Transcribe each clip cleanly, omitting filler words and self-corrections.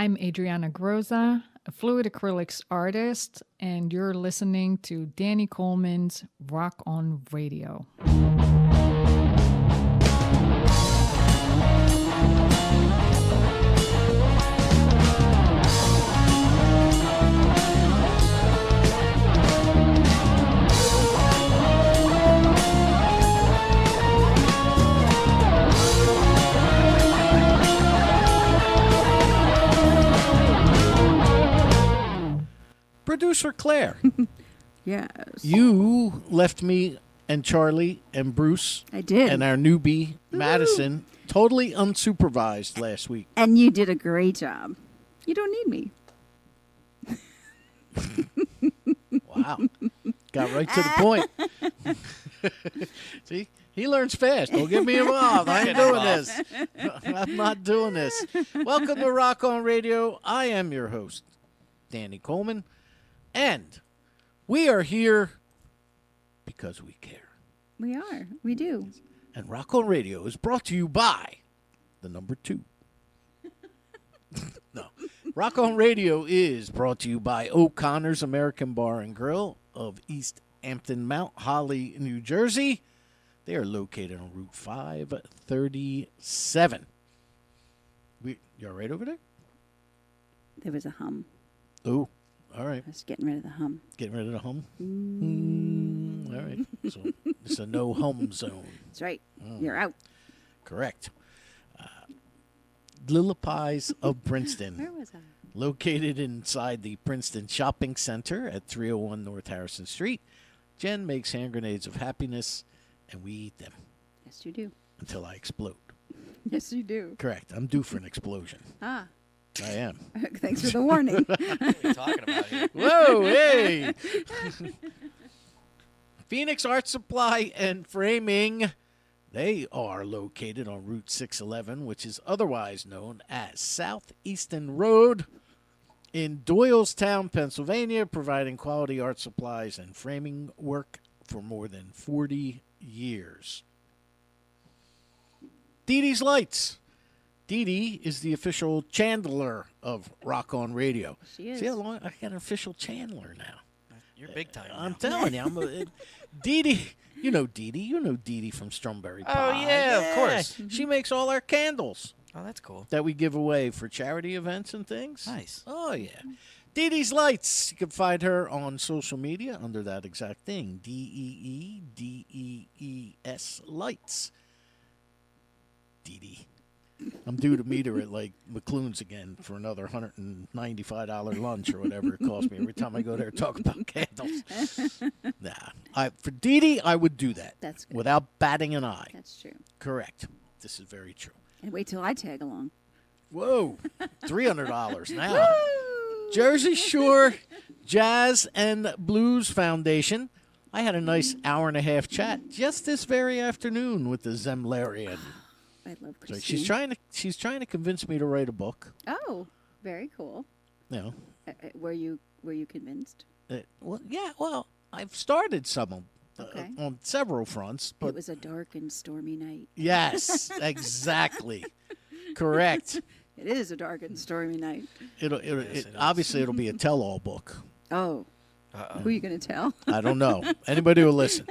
I'm Adriana Groza, a fluid acrylics artist, and you're listening to Danny Coleman's Rock on Radio. Producer Claire, Yes. you left me and Charlie and Bruce I did. and our newbie, Madison, totally unsupervised last week. And you did a great job. You don't need me. Wow. Got right to the point. See, he learns fast. Don't get me involved. I ain't doing this. I'm not doing this. Welcome to Rock on Radio. I am your host, Danny Coleman. And we are here because we care. We are. We do. And Rock on Radio is brought to you by the number 2. No. Rock on Radio is brought to you by O'Connor's American Bar and Grill of East Hampton, Mount Holly, New Jersey. They are located on Route 537. You all right over there? There was a hum. Oh, all right. I was getting rid of the hum. Getting rid of the hum? All right. So it's a no hum zone. That's right. You're out. Correct. Little Pies of Princeton. Where was I? Located inside the Princeton Shopping Center at 301 North Harrison Street. Jen makes hand grenades of happiness, and we eat them Yes, you do. until I explode. Yes, you do. Correct. I'm due for an explosion. Ah. I am. Thanks for the warning. What are you talking about here? Whoa, hey! Phoenix Art Supply and Framing. They are located on Route 611, which is otherwise known as Southeastern Road in Doylestown, Pennsylvania, providing quality art supplies and framing work for more than 40 years. Dee Dee's Lights. Dee Dee is the official chandler of Rock on Radio. She is. See how long I got an official chandler now. You're big time. I'm now. telling you, Dee Dee. You know Dee Dee. You know Dee Dee from Strumberry Oh, Pie. yeah, of course. She makes all our candles Oh, that's cool. that we give away for charity events and things. Nice. Oh, yeah. Dee Dee's Lights. You can find her on social media under that exact thing. DEEDEES Lights. Dee Dee. I'm due to meet her at like McClune's again for another $195 lunch or whatever it costs me every time I go there to talk about candles. For Dee Dee, I would do that. That's good. Without batting an eye. That's true. Correct. This is very true. And wait till I tag along. Whoa, $300 now. Jersey Shore Jazz and Blues Foundation. I had a nice hour-and-a-half chat just this very afternoon with the Zemlarian. I love So Christine. she's trying to convince me to write a book. Oh, very cool. You know, Were you convinced? well, I've started some of them Okay. on several fronts, It but was a dark and stormy night. yes, exactly, correct. It is a dark and stormy night. Obviously it'll be a tell-all book. Oh. Uh-oh. Who are you going to tell? I don't know. Anybody will listen.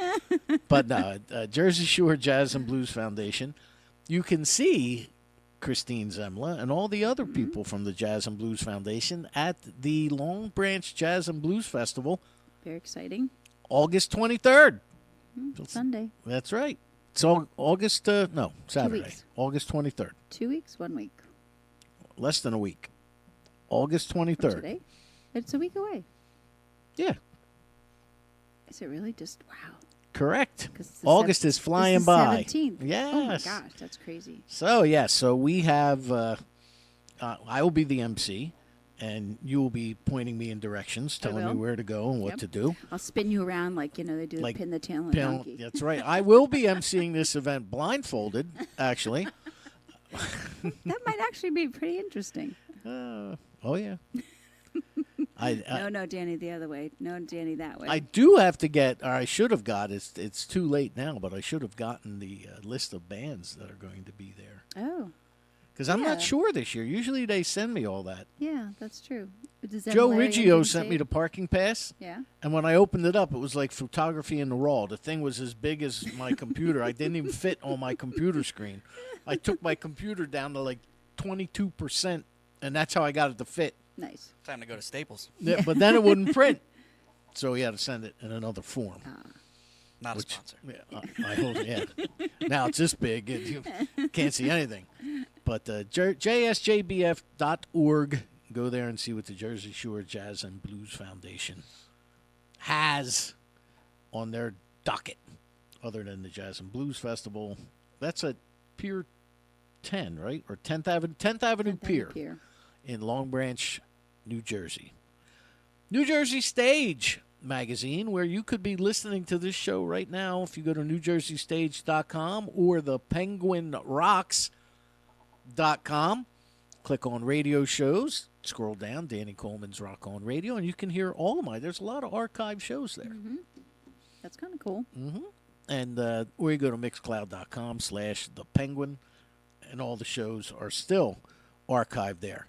But no, Jersey Shore Jazz and Blues Foundation. You can see Christine Zemla and all the other people from the Jazz and Blues Foundation at the Long Branch Jazz and Blues Festival, Very exciting. August 23rd. Sunday. That's right. It's Saturday. weeks. August 23rd. 2 weeks, 1 week. Less than a week. August From 23rd. today? It's a week away. Yeah, Is it really? Just wow. correct. 'Cause it's the August is flying it's the by. 17th. Yes. Oh my gosh, that's crazy. So we have, I will be the MC, and you will be pointing me in directions, telling me will. where to go and what Yep. to do. I'll spin you around like, they do Like pin the tail on a donkey. That's right. I will be emceeing this event blindfolded, actually. That might actually be pretty interesting. Oh, yeah. No, Danny, the other way. No, Danny, that way. I do have to get, or I should have got, it's too late now, but I should have gotten the list of bands that are going to be there. Oh. Because I'm not Yeah. sure this year. Usually they send me all that. Yeah, that's true. Does Joe Larry Riggio England sent say me it? the parking pass. Yeah. And when I opened it up, it was like photography in the raw. The thing was as big as my computer. I didn't even fit on my computer screen. I took my computer down to like 22%, and that's how I got it to fit. Nice. Time to go to Staples. Yeah, but then it wouldn't print. So he had to send it in another form. Not Which- a sponsor. Yeah, I hope, yeah. Now it's this big, you can't see anything. But jsjbf.org, go there and see what the Jersey Shore Jazz and Blues Foundation has on their docket, other than the Jazz and Blues Festival. That's at Pier 10, right? Or 10th Avenue, 10th Avenue Pier in Long Branch, New Jersey. New Jersey Stage magazine, where you could be listening to this show right now if you go to newjerseystage.com or the penguinrocks.com. Click on radio shows, scroll down, Danny Coleman's Rock On Radio, and you can hear all of there's a lot of archive shows there. That's kind of cool. And or you go to mixcloud.com/thepenguin, and all the shows are still archived there.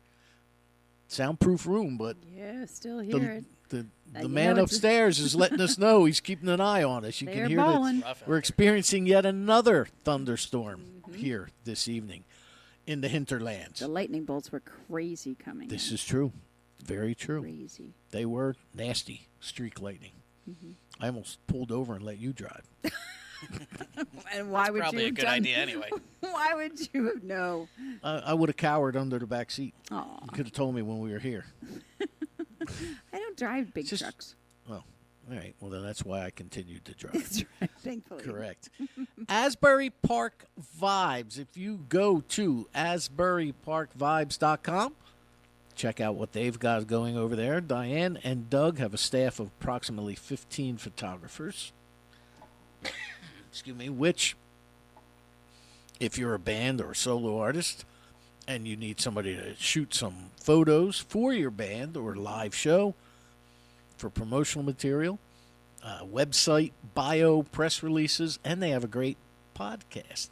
Soundproof room, but Yeah, still hear it. the You man know it's- upstairs is letting us know he's keeping an eye on us. You They're can hear that balling. Rough out we're there. experiencing yet another thunderstorm here this evening in the hinterlands. The lightning bolts were crazy coming. This is true. Very true. crazy. They were nasty streak lightning. I almost pulled over and let you drive. And why would Probably you a have good done- idea anyway. Why would you have no? I would have cowered under the back seat. Aw, You could have told me when we were here. I don't drive big Just- trucks. Oh, all right. Well, then that's why I continued to drive. That's right. Thankfully. Correct. Asbury Park Vibes. If you go to asburyparkvibes.com, check out what they've got going over there. Diane and Doug have a staff of approximately 15 photographers. Excuse me, which, if you're a band or a solo artist and you need somebody to shoot some photos for your band or live show for promotional material, website, bio, press releases, and they have a great podcast.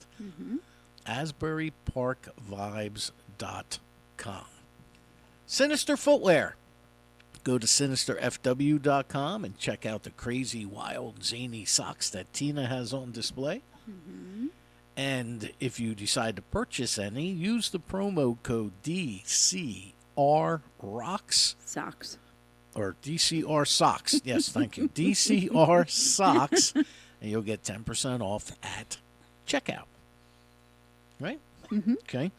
AsburyParkVibes.com. Sinister Footwear. Go to sinisterfw.com and check out the crazy, wild, zany socks that Tina has on display. And if you decide to purchase any, use the promo code DCRROCKS Socks. or DCR Socks. Yes, thank you. DCR Socks, and you'll get 10% off at checkout. Right? Okay.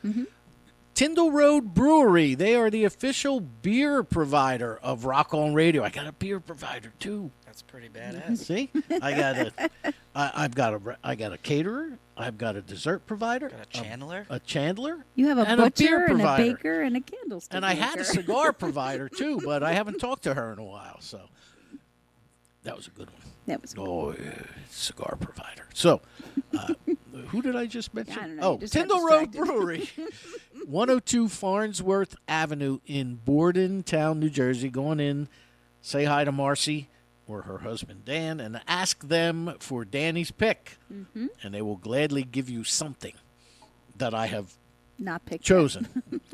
Tyndall Road Brewery. They are the official beer provider of Rock On Radio. I got a beer provider too. That's pretty badass. See, I've got a caterer. I've got a dessert provider. Got a chandler? A chandler. You have a And a beer butcher and a provider. baker and a candlestick And I had a maker. cigar provider too, but I haven't talked to her in a while. So that was a good one. That was cool. Oh, yeah, cigar provider. So, who did I just mention? I don't know, you Oh, just got Tyndall Road distracted. Brewery, 102 Farnsworth Avenue in Bordentown, New Jersey. Going in, say hi to Marcy or her husband Dan, and ask them for Danny's pick, and they will gladly give you something that I have Not picked. chosen.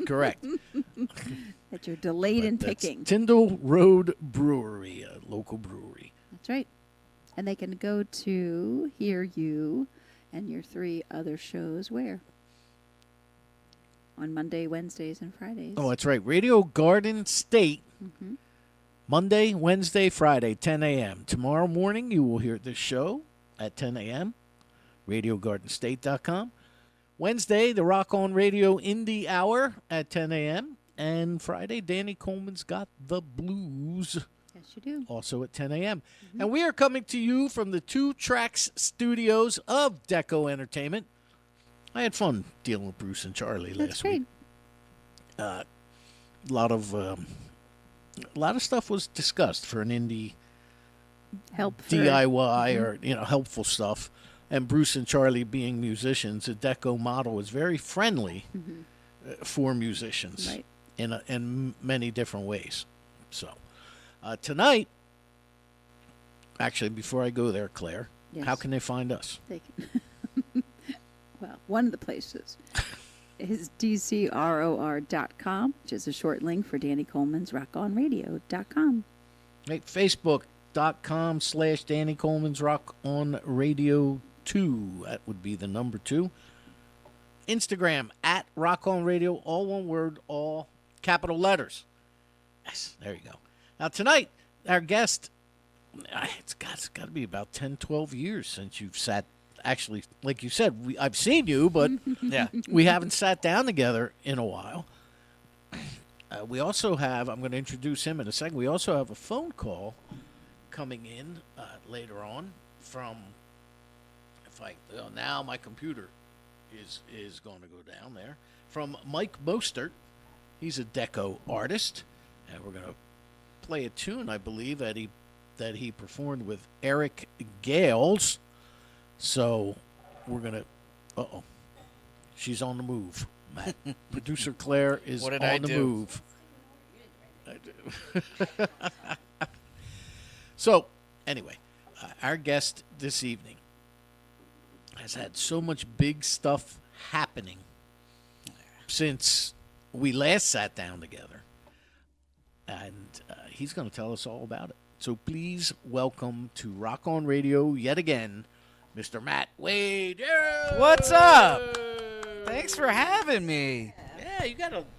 Correct. That you're delayed in But that's picking. Tyndall Road Brewery, a local brewery. That's right. And they can go to hear you and your 3 other shows where? On Monday, Wednesdays, and Fridays. Oh, that's right. Radio Garden State, Mm-hmm. Monday, Wednesday, Friday, 10 a.m. Tomorrow morning, you will hear this show at 10 a.m., radiogardenstate.com. Wednesday, the Rock On Radio Indie Hour at 10 a.m. And Friday, Danny Coleman's Got the Blues, Yes, you do. also at 10 a.m. And we are coming to you from the 2 Tracks studios of Deco Entertainment. I had fun dealing with Bruce and Charlie That's last great. week. A lot of stuff was discussed for an indie Help for DIY or helpful stuff. And Bruce and Charlie being musicians, the Deco model is very friendly for musicians Right. in many different ways. So tonight, actually, before I go there, Claire, Yes. how can they find us? They can well, one of the places is DCROR.com, which is a short link for Danny Coleman's RockOnRadio.com. Right, Facebook.com/Danny Coleman's Rock on Radio 2. That would be the number 2. Instagram at Rock on Radio, all one word, all capital letters. Yes, there you go. Now tonight, our guest, it's got to be about 10, 12 years since you've sat. Actually, like you said, I've seen you, but Yeah. we haven't sat down together in a while. We also have, I'm going to introduce him in a second, we also have a phone call coming in later on from, now my computer is going to go down there, from Mike Mostert. He's a deco artist, and we're going to play a tune, I believe, that he performed with Eric Gales. So we're going to, she's on the move, Matt. Producer Claire is What did on I the do? move. So, anyway, our guest this evening has had so much big stuff happening since we last sat down together. And he's going to tell us all about it. So please welcome to Rock on Radio yet again, Mr. Matt Wade. Yeah! What's up? Thanks for having me. Yeah,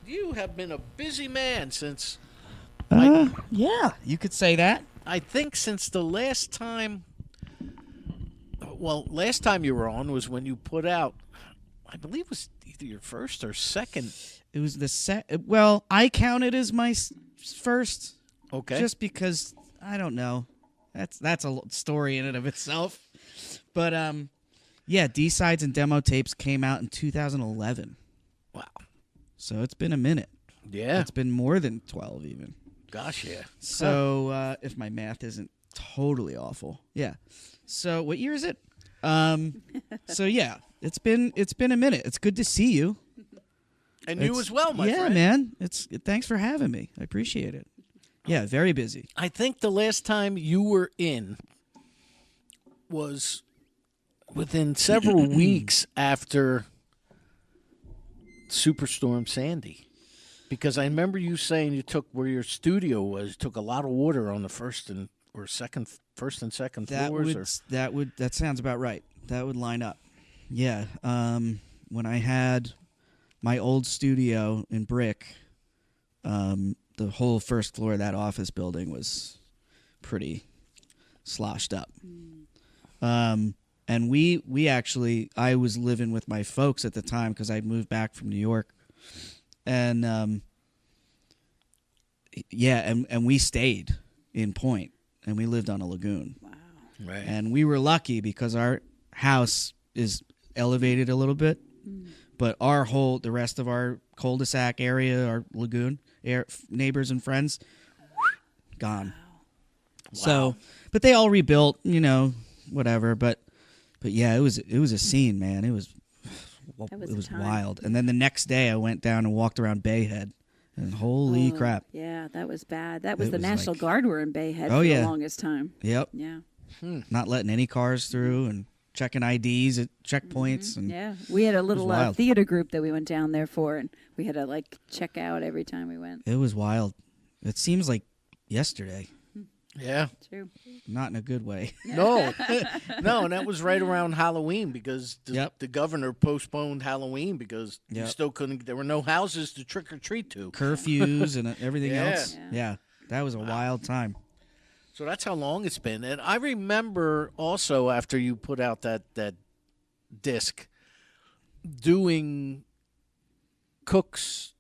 you have been a busy man since Yeah, you could say that. I think since the last time. Well, last time you were on was when you put out, I believe it was either your first or second. It was well, I count it as my first. Okay. Just because I don't know. That's a story in and of itself. But yeah, D-sides and demo tapes came out in 2011. Wow. So it's been a minute. Yeah. It's been more than 12 even. Gosh, yeah. So if my math isn't totally awful. Yeah. So what year is it? So yeah, it's been a minute. It's good to see you. And you as well, my friend. Yeah, man. Thanks for having me. I appreciate it. Yeah, very busy. I think the last time you were in was within several weeks after Superstorm Sandy. Because I remember you saying you took where your studio was, took a lot of water on the first and second floors. That sounds about right. That would line up. Yeah. When I had my old studio in Brick, the whole first floor of that office building was pretty sloshed up. And we actually, I was living with my folks at the time because I'd moved back from New York. And and we stayed in Point, and we lived on a lagoon. Wow. Right. And we were lucky because our house is elevated a little bit, but the rest of our cul-de-sac area, our lagoon, neighbors and friends, gone. Wow. So, but they all rebuilt, whatever. But yeah, it was a scene, man. It was time. wild. And then the next day, I went down and walked around Bay Head, and holy crap! Yeah, that was bad. That was It the was National like- Guard were in Bay Head Oh, for yeah. the longest time. Yep, Yeah. not letting any cars through and checking IDs at checkpoints, and Yeah. We had a little wild. theater group that we went down there for, and we had to check out every time we went. it was wild. It seems like yesterday, Yeah. True. not in a good way. No. No, and that was right around Halloween because Yep. the governor postponed Halloween because you Yep. still couldn't, there were no houses to trick or treat to. Curfews and everything Yeah. else. Yeah, that was a wild time. So that's how long it's been. And I remember also after you put out that disc doing Cook's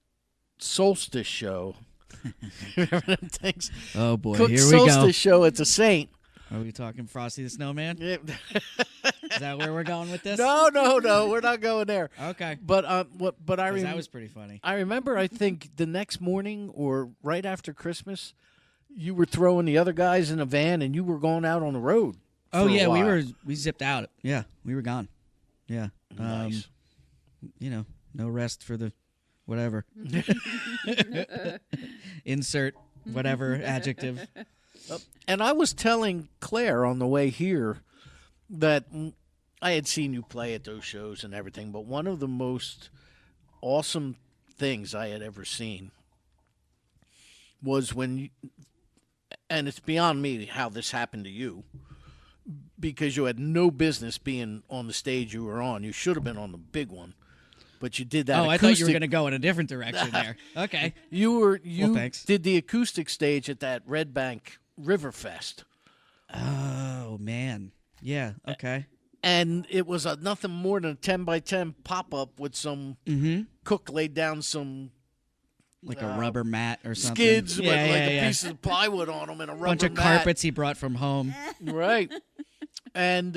Solstice show. Remember them things? Oh boy, Cook's here we Solstice go. show at the Saint. Are we talking Frosty the Snowman? Yeah. Is that where we're going with this? No, we're not going there. Okay. But But I 'Cause remember that was pretty funny. I remember, I think, the next morning or right after Christmas, you were throwing the other guys in a van and you were going out on the road. Oh for a yeah, while. we zipped out. Yeah, we were gone. Yeah. Nice. No rest for the whatever. Insert whatever adjective. And I was telling Claire on the way here that I had seen you play at those shows and everything, but one of the most awesome things I had ever seen was when you, and it's beyond me how this happened to you, because you had no business being on the stage you were on. You should have been on the big one, but you did that. Oh, I acoustic. thought you were going to go in a different direction there. Okay. You Well, thanks. did the acoustic stage at that Red Bank River Fest, Oh, man. Yeah, okay. and it was nothing more than a 10x10 pop up with some cook laid down some Like a rubber mat or something. skids with yeah, like yeah, a yeah. piece of plywood on them and a rubber Bunch of mat. carpets he brought from home. Right. And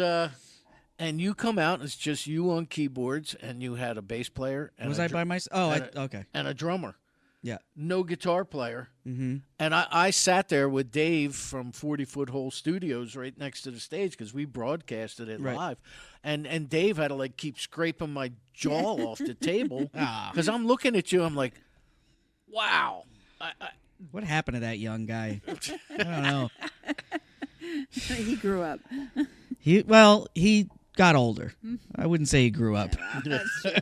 you come out, it's just you on keyboards, and you had a bass player. And Was a I by myself? Oh, and okay. And a drummer. Yeah. No guitar player. Mm-hmm. And I sat there with Dave from 40 Foot Hole Studios right next to the stage because we broadcasted it Right. live. And Dave had to like keep scraping my jaw off the table Ah. because I'm looking at you. I'm like, wow. What happened to that young guy? I don't know. He grew up. He got older. I wouldn't say he grew up. That's true.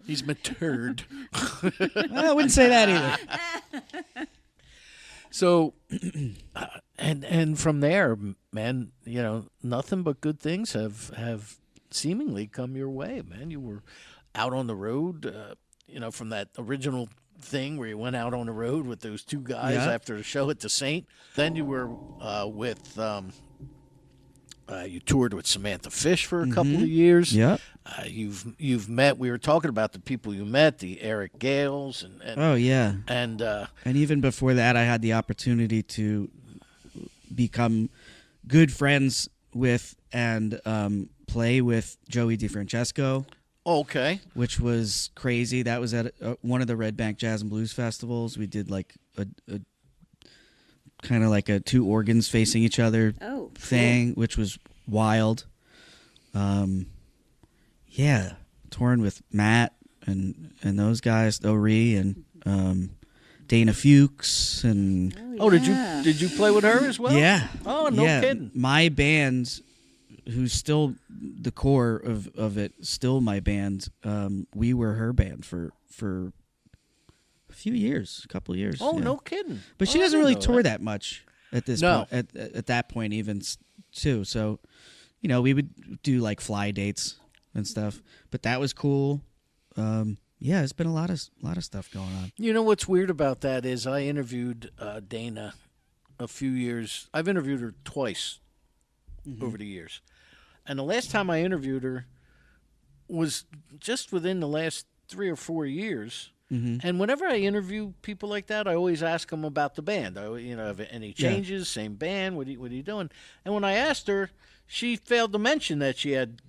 He's matured. I wouldn't say that either. So, and from there, man, you know, nothing but good things have seemingly come your way, man. You were out on the road, you know, from that original thing where you went out on the road with those two guys Yeah. after the show at the Saint. Then you were with, you toured with Samantha Fish for a couple of years. Yeah. You've met. We were talking about the people you met, the Eric Gales, and Oh, yeah. and And even before that, I had the opportunity to become good friends with and play with Joey DeFrancesco, okay. which was crazy. That was at one of the Red Bank Jazz and Blues festivals. We did like a kind of like a two organs facing each other Oh, thing, which was wild. Yeah, touring with Matt and those guys, O'Ree and Dana Fuchs and Oh, yeah. did you play with her as well? yeah. Oh, no Yeah, kidding. my band, who's still the core of it, still my band. We were her band for a few years, a couple of years. Oh, yeah. no kidding. But she Oh, I doesn't didn't really know tour that much at this No. point. At that point, even too. So, you know, we would do like fly dates and stuff. But that was cool. Yeah, it's been a lot of stuff going on. You know what's weird about that is I interviewed Dana a few years. I've interviewed her twice over the years. And the last time I interviewed her was just within the last 3 or 4 years. And whenever I interview people like that, I always ask them about the band. Have any changes? Same band? What are you doing? And when I asked her, she failed to mention that she had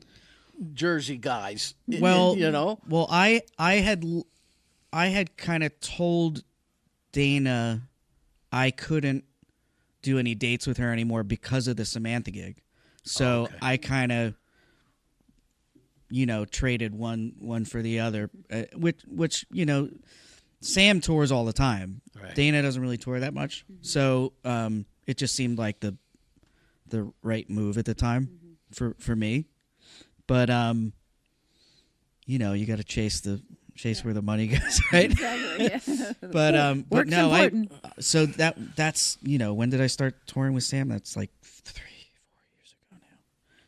Jersey guys. Well, you know, Well, I had kind of told Dana I couldn't do any dates with her anymore because of the Samantha gig. So okay. I kind of, traded one for the other, which Sam tours all the time. Right. Dana doesn't really tour that much, so it just seemed like the right move at the time for me. But you got to chase where the money goes, right? Exactly. Yeah. But Work's no, important. so that's when did I start touring with Sam? That's like 3-4 years ago now.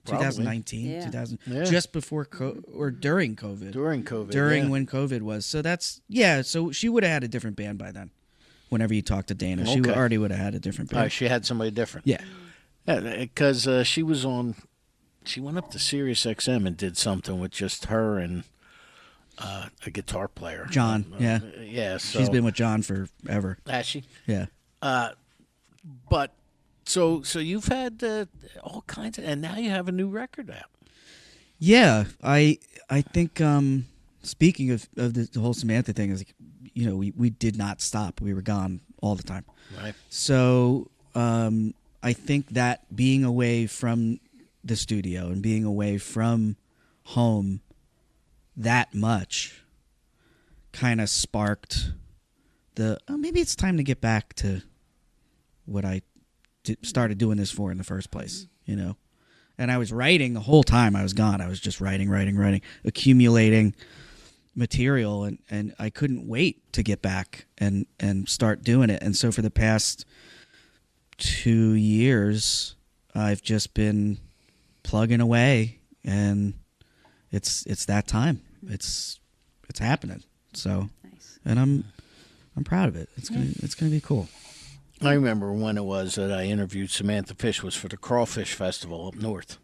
Probably. 2019, Yeah. 2000, Yeah. just before or during COVID. during COVID. During yeah. when COVID was. So that's so she would have had a different band by then. Whenever you talked to Dana, she Okay. already would have had a different band. She had somebody different. Yeah. Because she was on. She went up to Sirius XM and did something with just her and a guitar player, John, yeah. yeah. So, She's been with John forever. has she? Yeah. But so you've had all kinds of, and now you have a new record out. Yeah, I think speaking of the whole Samantha thing is like, we did not stop. We were gone all the time. Right. So I think that being away from the studio and being away from home that much kind of sparked maybe it's time to get back to what I started doing this for in the first place, And I was writing the whole time I was gone. I was just writing, accumulating material, and I couldn't wait to get back and start doing it. And so for the past 2 years, I've just been plugging away, and it's that time. It's happening. So, Nice. and I'm proud of it. It's gonna be cool. I remember when it was that I interviewed Samantha Fish was for the Crawfish Festival up north.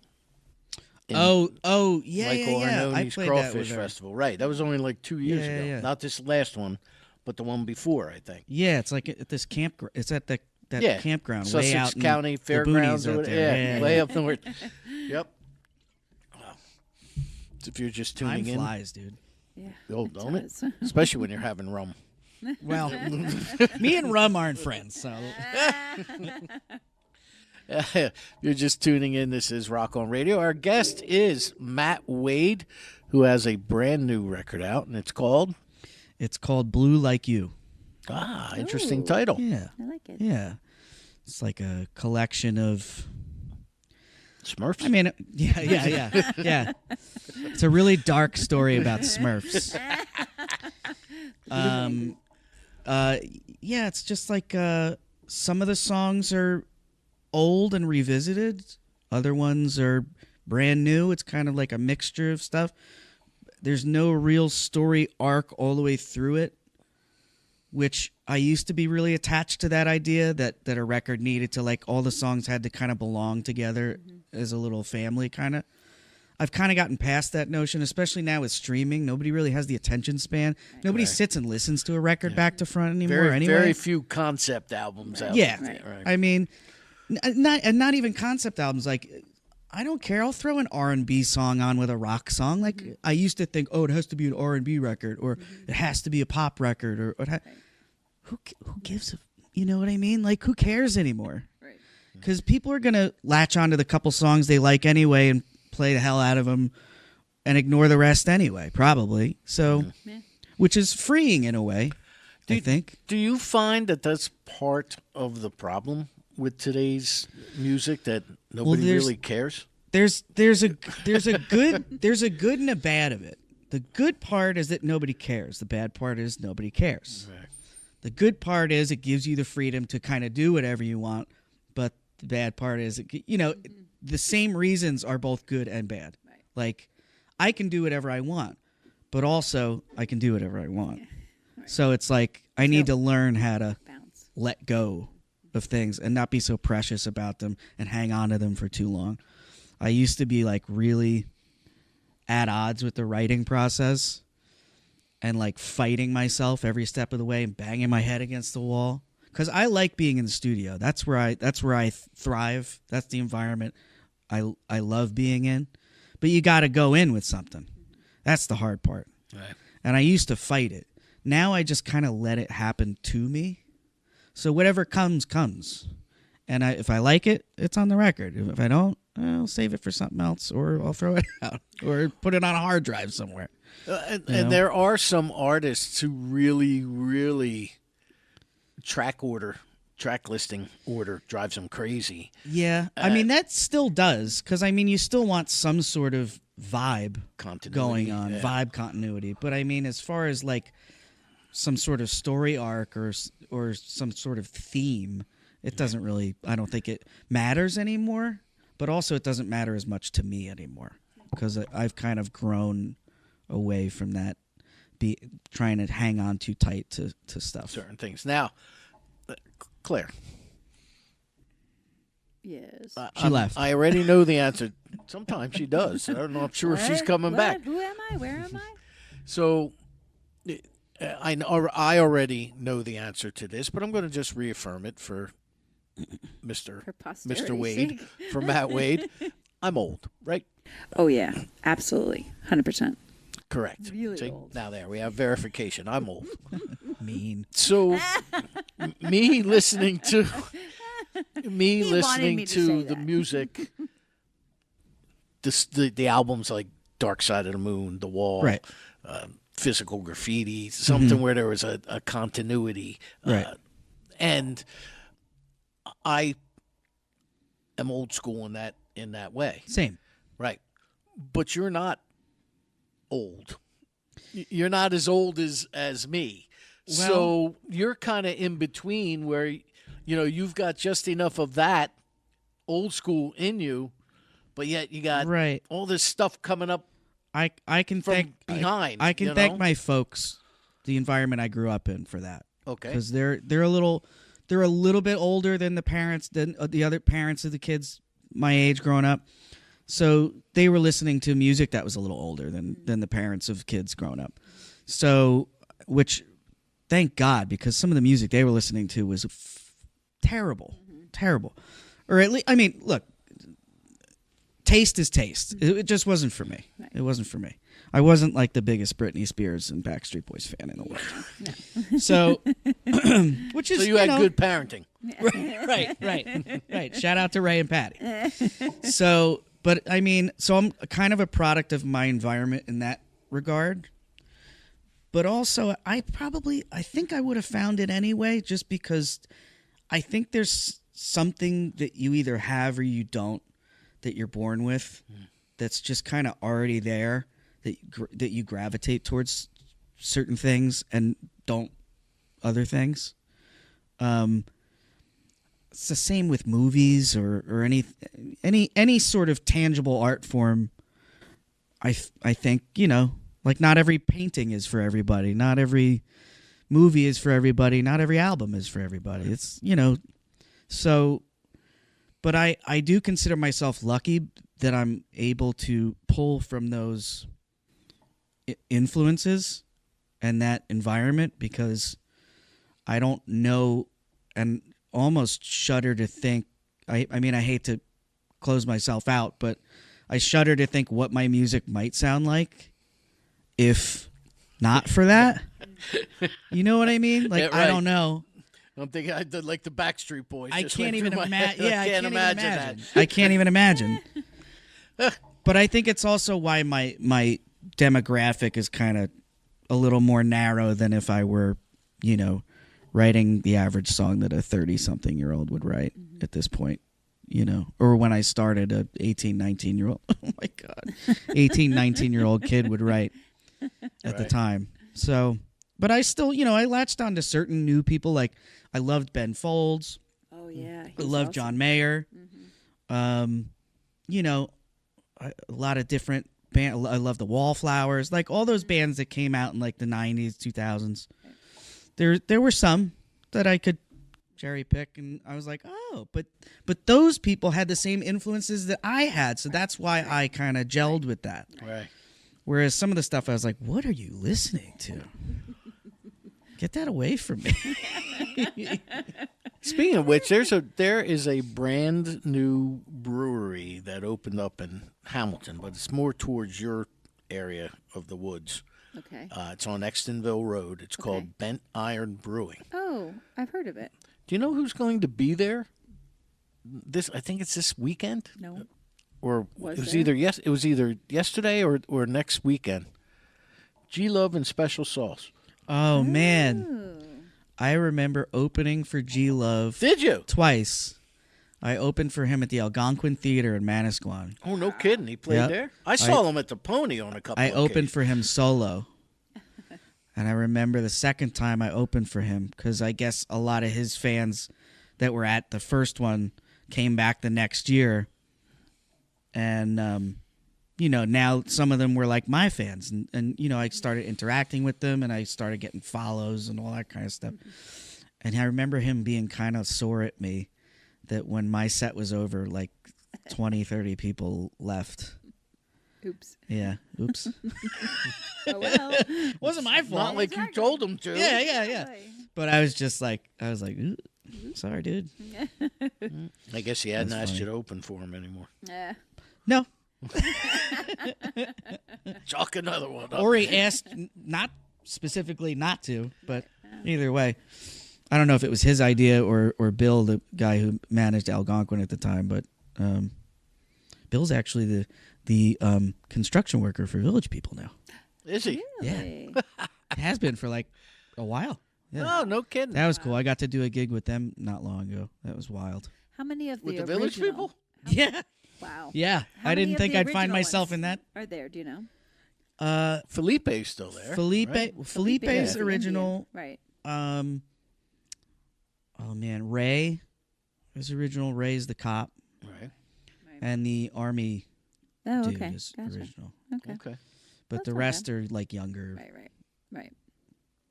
In Oh, yeah, Michael yeah. I Arnone's played that with Crawfish her. Festival. Right. That was only like 2 years Yeah, ago. yeah. Not this last one, but the one before, I think. Yeah, it's like at this camp. It's at that Yeah. campground way Sussex out in County the Fairgrounds. boonies Or out whatever. there. Yeah, way up north. Yep. Wow. If you're just Time tuning in. flies, dude. Yeah. Oh, don't it? does. Especially when you're having rum. Well, me and Rum aren't friends, so You're just tuning in. This is Rock on Radio. Our guest is Matt Wade, who has a brand new record out, and it's called it's called Blue Like You. interesting Ooh. title. Yeah, I like it. yeah. It's like a collection of. Smurfs. I mean, yeah. It's a really dark story about Smurfs. Yeah, it's just like some of the songs are old and revisited. Other ones are brand new. It's kind of like a mixture of stuff. There's no real story arc all the way through it, which I used to be really attached to that idea that a record needed to, like, all the songs had to kind of belong together as a little family kind of. I've kind of gotten past that notion, especially now with streaming. Nobody really has the attention span. Nobody sits and listens to a record back to front anymore anyway. Very few concept albums out Yeah. there. Right. I mean, not even concept albums. Like, I don't care. I'll throw an R&B song on with a rock song. Like, I used to think, oh, it has to be an R&B record, or it has to be a pop record, or who gives a, you know what I mean? Like, who cares anymore? Right. Because people are gonna latch onto the couple songs they like anyway and play the hell out of them and ignore the rest anyway, probably. So, Yeah. which is freeing in a way, I think. Do you find that that's part of the problem with today's music, that nobody there's- really cares? There's a good and a bad of it. The good part is that nobody cares. The bad part is nobody cares. Right. The good part is it gives you the freedom to kind of do whatever you want, but the bad part is, the same reasons are both good and bad. Right. Like, I can do whatever I want, but also I can do whatever I want. Right. So it's like I need to learn how to Bounce. let go of things and not be so precious about them and hang on to them for too long. I used to be like really at odds with the writing process and like fighting myself every step of the way and banging my head against the wall, because I like being in the studio. That's where I thrive. That's the environment I love being in. But you got to go in with something. That's the hard part. Right. And I used to fight it. Now I just kind of let it happen to me. So whatever comes, comes. And if I like it, it's on the record. If I don't, I'll save it for something else, or I'll throw it out, or put it on a hard drive somewhere. And there are some artists who really, really track listing order drives them crazy. Yeah, I mean, that still does, because, I mean, you still want some sort of vibe Continuity, going on, yeah. vibe continuity. But, I mean, as far as, like, some sort of story arc or some sort of theme, it doesn't really, I don't think it matters anymore. But also it doesn't matter as much to me anymore, because I've kind of grown away from that, trying to hang on too tight to stuff. Certain things. Now, Claire. Yes. She left. I already know the answer. Sometimes she does. I don't know. I'm sure if she's What? coming What? back. Who am I? Where am I? So I already know the answer to this, but I'm going to just reaffirm it for Mr. For posterity's Wade, sake. for Matt Wade. I'm old, right? Oh yeah, absolutely, 100%. Correct. Really See, old. now there we have verification. I'm old. Mean. So me listening to He wanted me to say the that. music, the albums like Dark Side of the Moon, The Wall, Right. Physical Graffiti, something where there was a continuity, Right. and I am old school in that way, Same. right? But you're not old. you're not as old as me. So you're kind of in between where, you've got just enough of that old school in you, but yet you got Right. all this stuff coming up I can from thank behind. I can thank my folks, the environment I grew up in, for that. Okay. Because they're a little bit older than the parents, than the other parents of the kids my age growing up. So they were listening to music that was a little older than the parents of kids growing up. So, which, thank God, because some of the music they were listening to was terrible. Or at least, I mean, look, taste is taste. It just wasn't for me. Right. It wasn't for me. I wasn't like the biggest Britney Spears and Backstreet Boys fan in the world. No. So, which is, So you had good parenting. right. Shout out to Ray and Patty. So, but I mean, so I'm kind of a product of my environment in that regard. But also, I think I would have found it anyway, just because I think there's something that you either have or you don't, that you're born with, that's just kind of already there, that you gravitate towards certain things and don't other things. It's the same with movies or any sort of tangible art form. I think, like, not every painting is for everybody, not every movie is for everybody, not every album is for everybody. It's, so, but I do consider myself lucky that I'm able to pull from those influences and that environment, because I don't know, and almost shudder to think, I mean, I hate to close myself out, but I shudder to think what my music might sound like if not for that. You know what I mean? Like, Yeah, right. I don't know. I'm thinking I did like the Backstreet Boys. I just can't went even through my head. imagine. Yeah, I can't imagine that. I can't even imagine. But I think it's also why my demographic is kind of a little more narrow than if I were, writing the average song that a 30-something-year-old would write at this point, or when I started, a 18, 19-year-old, oh my God, 18, 19-year-old kid would write at the time. So, but I still, I latched on to certain new people. Like, I loved Ben Folds. Oh yeah. I love John Mayer. A lot of different band. I love the Wallflowers. Like, all those bands that came out in like the 90s, 2000s. There were some that I could cherry pick, and I was like, oh, but those people had the same influences that I had, so that's why I kind of gelled with that. Right. Whereas some of the stuff I was like, what are you listening to? Get that away from me. Speaking of which, there is a brand new brewery that opened up in Hamilton, but it's more towards your area of the woods. Okay. It's on Extonville Road. It's called Bent Iron Brewing. Oh, I've heard of it. Do you know who's going to be there? I think it's this weekend. No. Or Was it was there? either yesterday or next weekend. G Love and Special Sauce. Oh, man. Oh. I remember opening for G Love Did you? twice. I opened for him at the Algonquin Theater in Manasquan. Oh, no kidding. He played Yep. there? I saw him at the Pony on a couple I of opened occasions. for him solo. And I remember the second time I opened for him, because I guess a lot of his fans that were at the first one came back the next year. And, now some of them were like my fans. And I started interacting with them, and I started getting follows and all that kind of stuff. And I remember him being kind of sore at me that when my set was over, like 20, 30 people left. Oops. Yeah. Oops. Oh well. Wasn't my fault. Not like you told him to. Yeah. But I was like, "Ooh, sorry, dude." I guess he hadn't That's asked funny. you to open for him anymore. Yeah. No. Chalk another one up. Or he asked not specifically not to, but either way. I don't know if it was his idea or Bill, the guy who managed Algonquin at the time, but Bill's actually the construction worker for Village People now. Is he? Really? It has been for like a while. Yeah. Oh, no kidding. That was cool. I got to do a gig with them not long ago. That was wild. How many of With the the Village original- people? Yeah. Wow. Yeah. How I many didn't of think the I'd find original myself ones in that. Are there? Do you know? Felipe's still there. right? Felipe's the original. Indian. Right. Oh man, Ray is original. Ray's the cop, Right. and the army Oh, dude okay. is Gotcha. original. Okay. Okay. But That's the not rest are like younger Right.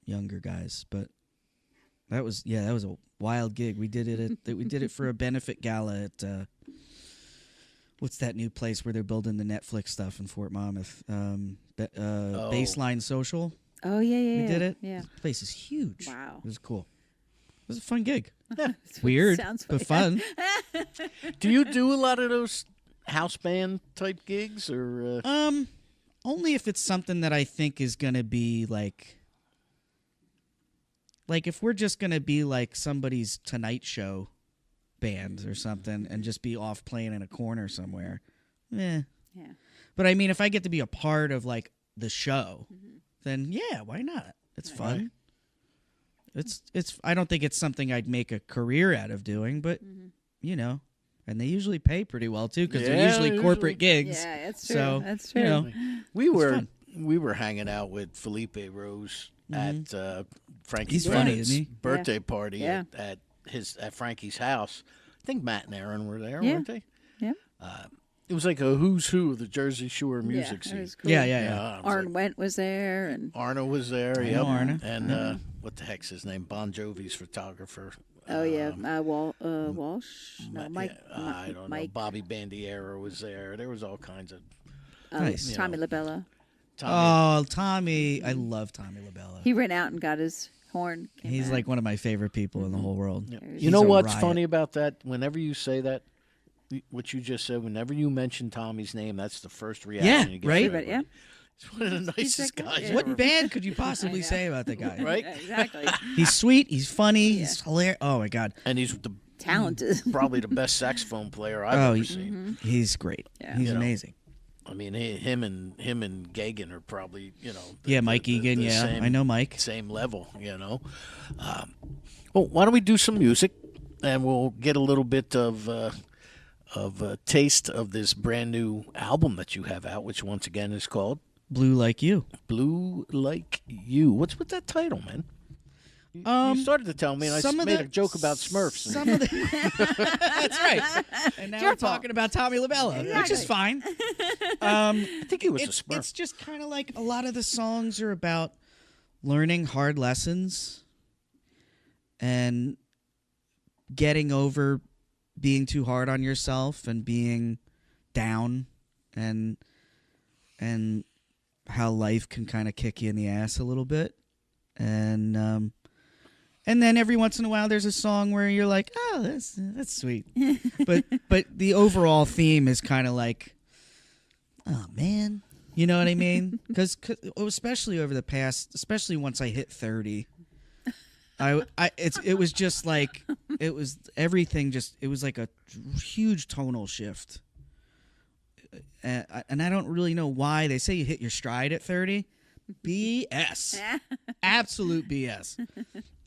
younger guys. But that was a wild gig. We did it for a benefit gala at what's that new place where they're building the Netflix stuff in Fort Monmouth? Baseline Social. Oh, yeah. We did it. Yeah. The place is huge. Wow. It was cool. It was a fun gig. It's Weird, Sounds but funny. fun. Do you do a lot of those house band type gigs, or Only if it's something that I think is gonna be like if we're just gonna be like somebody's Tonight Show band or something and just be off playing in a corner somewhere. Yeah. But I mean, if I get to be a part of like the show, then yeah, why not? It's fun. It's. I don't think it's something I'd make a career out of doing, but you know, and they usually pay pretty well too because they're usually corporate gigs. Yeah, that's true. So That's true. you know, we were fun. we were hanging out with Felipe Rose at Frankie He's funny, Bennett's isn't he? birthday party Yeah. at Frankie's house. I think Matt and Aaron were there, Yeah. weren't they? Yeah. It was like a who's who of the Jersey Shore music yeah, that scene. was cool. Yeah. I was Arn like, Went was there, and Arna was there. I Yep. know Arna. And what the heck's his name? Bon Jovi's photographer. Walsh. No, Mike. I don't know. Mike. Bobby Bandiera was there. There was all kinds of Nice. Tommy LaBella. Tommy. Oh, Tommy! I love Tommy LaBella. He ran out and got his horn. came He's back. like one of my favorite people in the whole world. Yeah. He's You know a what's riot. funny about that? Whenever you say that, what you just said, whenever you mention Tommy's name, that's the first reaction Yeah, you get. right? from Everybody, yeah. everybody. He's one of the nicest like, guys. yeah. ever. What bad could you possibly I know. say about the guy? Right? Yeah, exactly. He's sweet. He's funny. He's hilarious. Oh my god. And he's the Talented. probably the best saxophone player I've Oh, ever seen. He's great. Yeah. He's You know. amazing. I mean, him and Gagan are probably Yeah, Mike Egan. Yeah, same, I know Mike. same level. Well, why don't we do some music, and we'll get a little bit of a taste of this brand new album that you have out, which once again is called Blue like you. Blue Like You. What's with that title, man? You started to tell me, and I some of made the- a joke about Smurfs. and- Some of the That's right. And now we're talking about Tommy LaBella, which is fine. I think he was a It's Smurf. just kind of like a lot of the songs are about learning hard lessons and getting over being too hard on yourself and being down and how life can kind of kick you in the ass a little bit. And then every once in a while there's a song where you're like, "Oh, that's sweet." but the overall theme is kind of like, "Oh man." You know what I mean? Cuz especially over the past, especially once I hit 30, it was just like it was everything it was like a huge tonal shift. And I don't really know why they say you hit your stride at 30. BS. Absolute BS.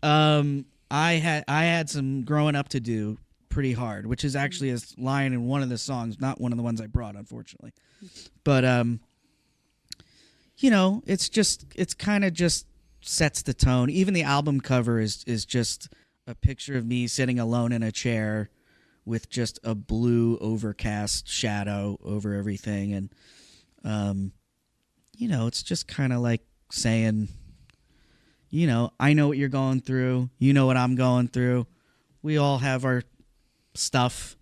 I had some growing up to do pretty hard, which is actually a line in one of the songs, not one of the ones I brought, unfortunately. But it's kind of just sets the tone. Even the album cover is just a picture of me sitting alone in a chair with just a blue overcast shadow over everything, and it's just kind of like saying, I know what you're going through, you know what I'm going through, we all have our stuff,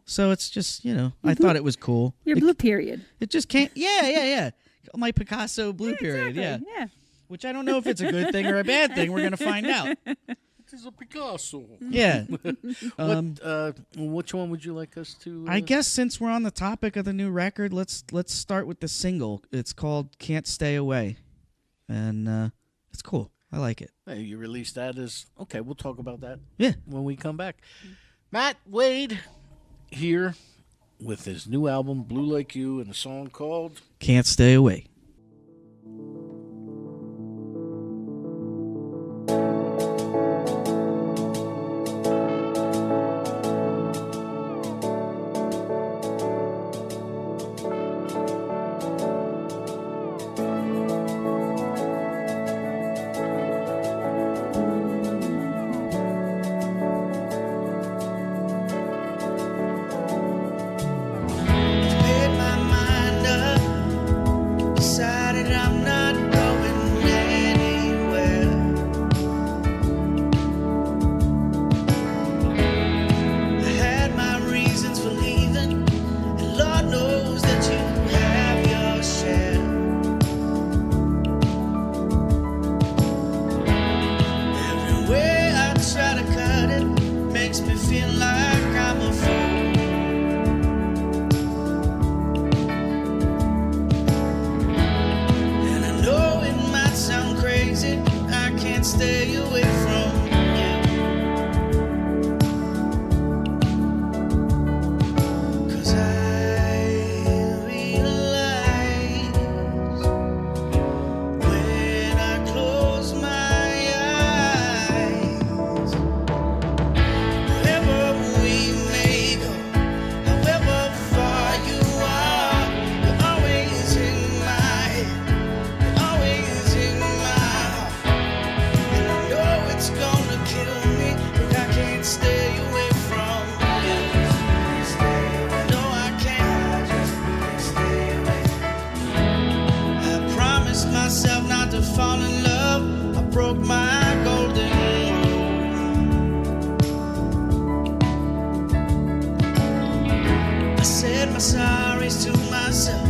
so it's just, I thought it was cool. Your blue period. It just can't. Yeah. My Picasso blue period. Yeah. Yeah. Which I don't know if it's a good thing or a bad thing. We're gonna find out. It is a Picasso. Yeah. Which one would you like us to? I guess since we're on the topic of the new record, let's start with the single. It's called "Can't Stay Away," and it's cool. I like it. Hey, you released that as okay. We'll talk about that. Yeah. When we come back. Matt Wade here with his new album Blue Like You and a song called Can't Stay Away. said my sorries to myself,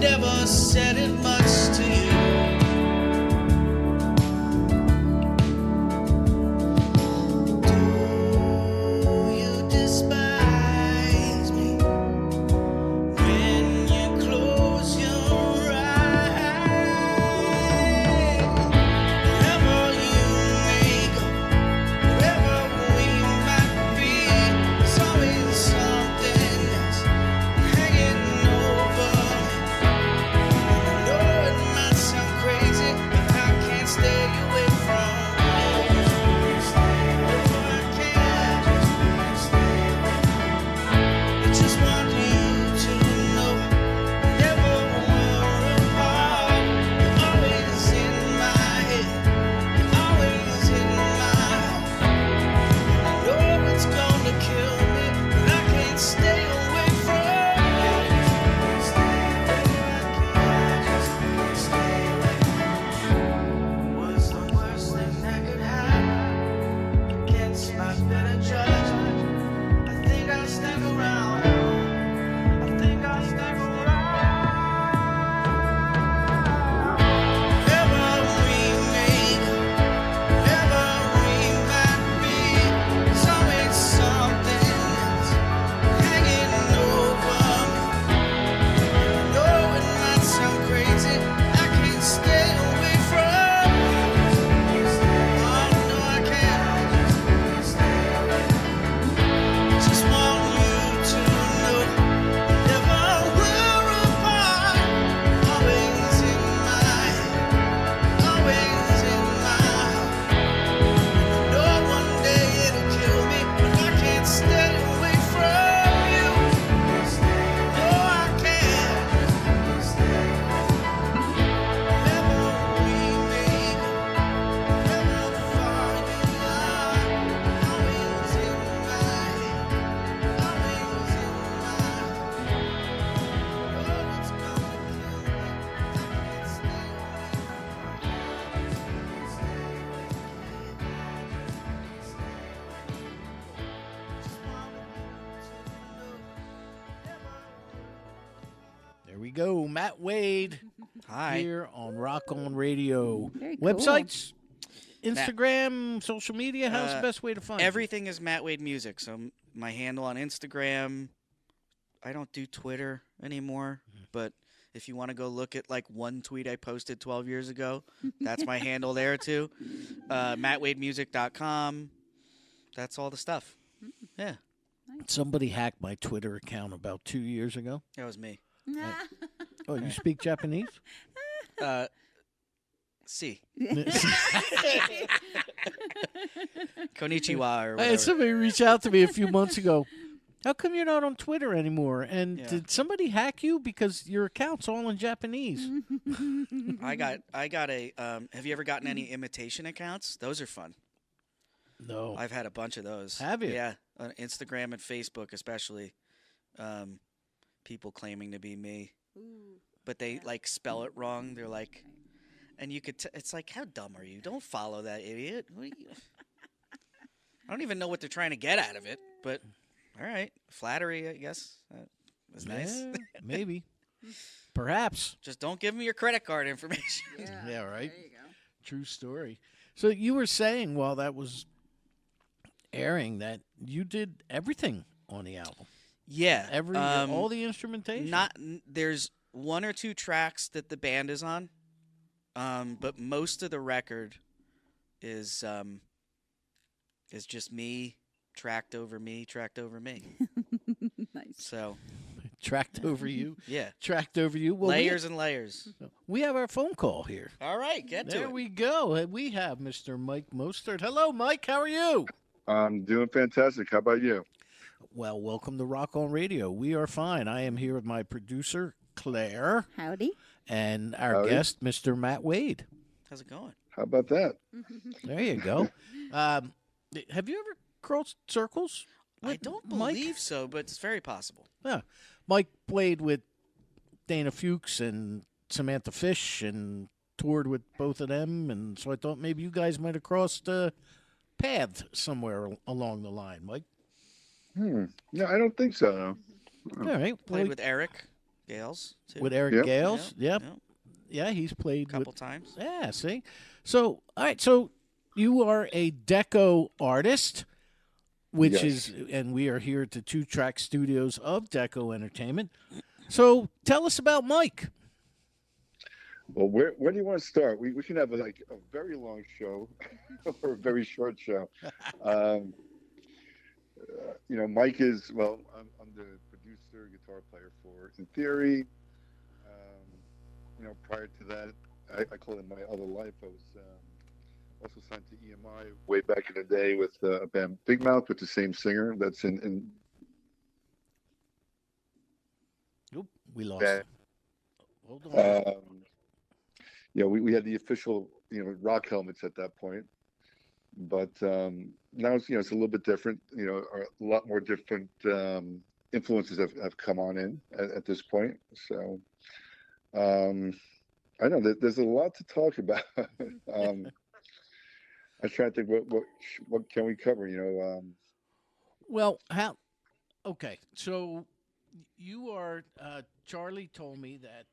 never said it much to you. Do you despise me when you close your eyes? Wherever you may go, wherever we might be, there's always something that's hanging over me. I know it might sound crazy, but I can't stay away from you. No, I can't. I just want you to know whenever we're apart, you're always in my head, you're always in my heart. I know it's gonna kill me, but I can't stay away from you. What's the worst thing that could happen against my better judgment? I think I'll stick around. I think I'll stick around. Wherever we may go, wherever we might be, there's always something that's hanging over me. I know it might sound crazy, I can't stay away from you. Oh, no, I can't. Just want you to know whenever we're apart, always in my head, always in my heart. I know one day it'll kill me, but I can't stay away from you. No, I can't. Wherever we may go, wherever far you are, always in my head, always in my heart. Oh, it's gonna kill me. I can't stay away There we go. Matt Wade Hi. here on Rock On Radio. Very cool. Websites, Instagram, social media. How's the Uh, best way to find you? Everything is Matt Wade Music. So my handle on Instagram. I don't do Twitter anymore, but if you want to go look at like one tweet I posted 12 years ago, that's my handle there too. MattWadeMusic.com. That's all the stuff. Yeah, Somebody hacked my Twitter account about 2 years ago. that was me. Oh, you speak Japanese? See, I Konnichiwa or had whatever. somebody reach out to me a few months ago. How come you're not on Twitter anymore? And Yeah. did somebody hack you because your account's all in Japanese? I got a. Have you ever gotten any imitation accounts? Those are fun. No. I've had a bunch of those. Have you? Yeah, on Instagram and Facebook especially. People claiming to be me, but they like spell it wrong. They're like, and you could. It's like, how dumb are you? Don't follow that idiot. What are you? I don't even know what they're trying to get out of it, but all right, flattery, I guess. That was nice. Yeah, maybe. Perhaps. Just don't give them your credit card information. Yeah, right. There you go. True story. So you were saying while that was airing that you did everything on the album. Yeah, All the instrumentation. There's one or two tracks that the band is on, but most of the record is just me, tracked over me. Nice. So tracked over you. yeah, Tracked over you. Well, layers and layers. We have our phone call here. All right, get to There it. we go. We have Mr. Mike Mostert. Hello, Mike. How are you? I'm doing fantastic. How about you? Well, welcome to Rock On Radio. We are fine. I am here with my producer, Claire, Howdy. and our Howdy. guest, Mr. Matt Wade. How's it going? How about that? There you go. Have you ever crossed circles? I with don't Mike? believe so, but it's very possible. Yeah. Mike played with Dana Fuchs and Samantha Fish and toured with both of them, and so I thought maybe you guys might have crossed paths somewhere along the line, Mike. No, I don't think so. No. All right. Played with Eric Gales too. with Eric Yep. Gales. Yep. Yep. Yeah, he's played A couple with. times. Yeah, see. So, all right. So you are a deco artist, which Yes. is, and we are here at the Two Track Studios of Deco Entertainment. So tell us about Mike. Well, where do you want to start? We can have a very long show or a very short show. Um, Mike is, well, I'm the producer, guitar player for In Theory. Prior to that, I call it my other life. I was also signed to EMI way back in the day with a band Big Mouth with the same singer that's in Oop, we lost band. him. Hold on. We had the official, rock helmets at that point. But now it's a little bit different. A lot more different influences have come on in at this point. So I know that there's a lot to talk about. I was trying to think what can we cover. Well, how? Okay, so you are. Charlie told me that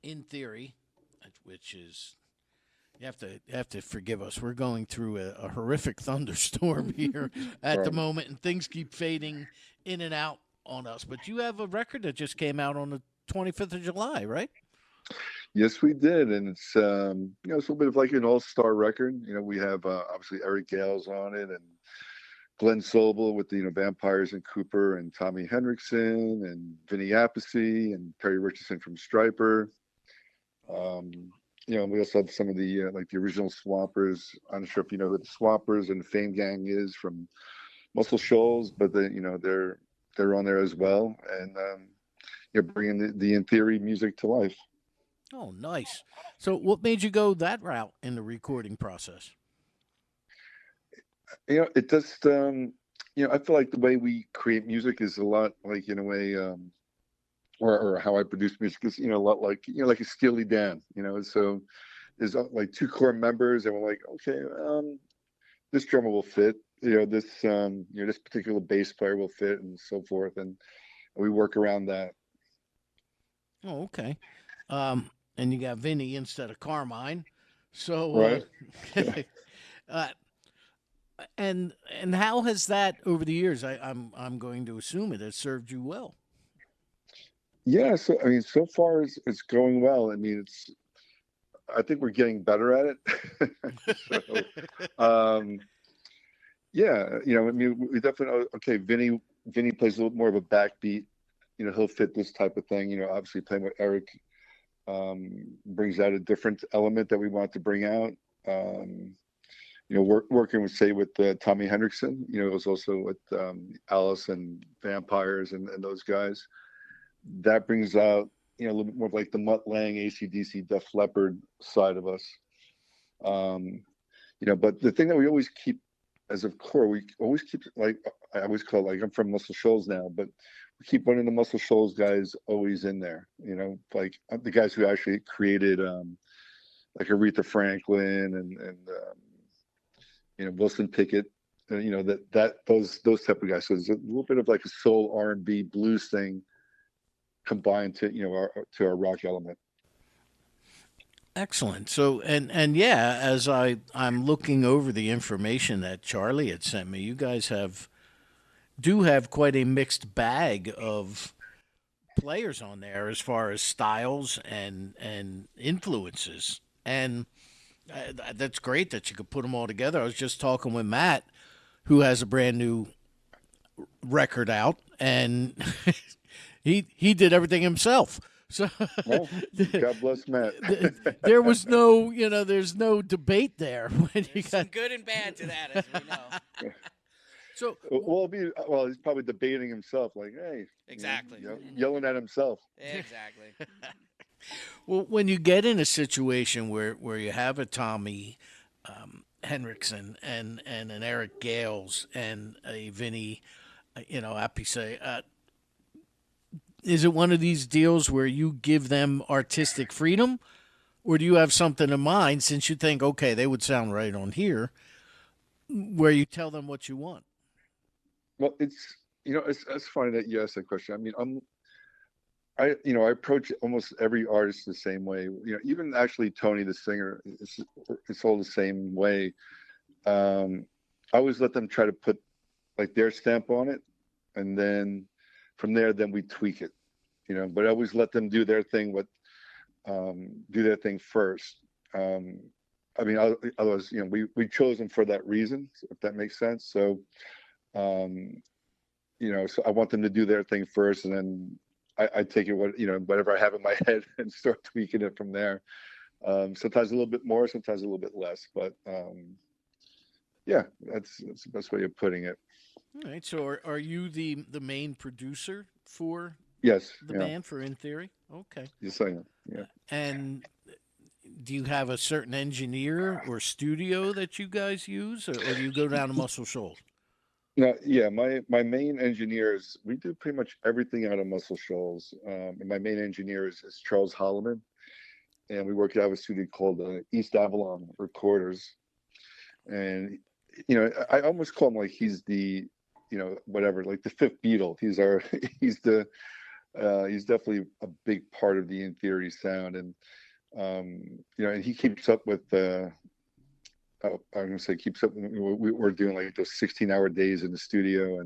In Theory, which is. You have to forgive us. We're going through a horrific thunderstorm here at the Right. moment, and things keep fading in and out on us. But you have a record that just came out on the 25th of July, right? Yes, we did, and it's it's a little bit of like an all-star record. We have obviously Eric Gales on it, and Glenn Sobel with the Vampires and Cooper, and Tommy Henriksen, and Vinny Appice, and Perry Richardson from Striper. We also have some of the like the original Swampers. I'm not sure if you know who the Swampers and the Fame Gang is from Muscle Shoals, but they're on there as well, and you're bringing the In Theory music to life. Oh, nice. So, what made you go that route in the recording process? It just I feel like the way we create music is a lot like in a way. Or how I produce music is, a lot like, like a Steely Dan, so there's like two core members and we're like, okay, this drummer will fit, this particular bass player will fit and so forth. And we work around that. Oh, okay. And you got Vinny instead of Carmine. So, Right. uh, and how has that over the years? I'm going to assume it has served you well. Yeah. So, I mean, so far it's going well. I mean, I think we're getting better at it. So, yeah, I mean, we definitely, okay, Vinny plays a little more of a backbeat, he'll fit this type of thing, obviously playing with Eric, brings out a different element that we want to bring out. Working with, say, with Tommy Henriksen, it was also with Alice and Vampires and those guys. That brings out, a little bit more of like the Mutt Lange, AC/DC, Def Leppard side of us. But the thing that we always keep as a core, we always keep, like, I always call it, like, I'm from Muscle Shoals now, but we keep one of the Muscle Shoals guys always in there, like the guys who actually created like Aretha Franklin and Wilson Pickett, those type of guys. So there's a little bit of like a soul R&B blues thing combined to our rock element. Excellent. So and yeah, as I'm looking over the information that Charlie had sent me, you guys do have quite a mixed bag of players on there as far as styles and influences. And that's great that you could put them all together. I was just talking with Matt, who has a brand new record out, and he did everything himself. So Well, God bless Matt. there was no, there's no debate there when you There's some got. good and bad to that, as we know. So Well, he's probably debating himself, like, hey, Exactly. yelling at himself. Exactly. well, when you get in a situation where you have a Tommy Henriksen and an Eric Gales and a Vinny, Appice, is it one of these deals where you give them artistic freedom, or do you have something in mind since you think, okay, they would sound right on here, where you tell them what you want? Well, it's funny that you asked that question. I mean, I approach almost every artist the same way. Even actually Tony the singer, it's all the same way. Um, I always let them try to put like their stamp on it, and then from there, then we tweak it. But I always let them do their thing. Do their thing first. Um, I mean, otherwise, we chose them for that reason, if that makes sense. So, um, so I want them to do their thing first, and then I take it whatever I have in my head and start tweaking it from there. Sometimes a little bit more, sometimes a little bit less, but yeah, that's the best way of putting it. All right. So are you the main producer for Yes, the yeah, band for In Theory? Okay. yes, I am. Yeah. And do you have a certain engineer or studio that you guys use, or do you go down to Muscle Shoals? No, yeah, my main engineers, we do pretty much everything out of Muscle Shoals. And my main engineer is Charles Holloman, and we work out of a studio called East Avalon Recorders. And I almost call him like he's the, whatever, like the fifth Beatle. He's our, he's definitely a big part of the In Theory sound, and and he keeps up with I'm gonna say keeps up. We're doing like those 16-hour days in the studio,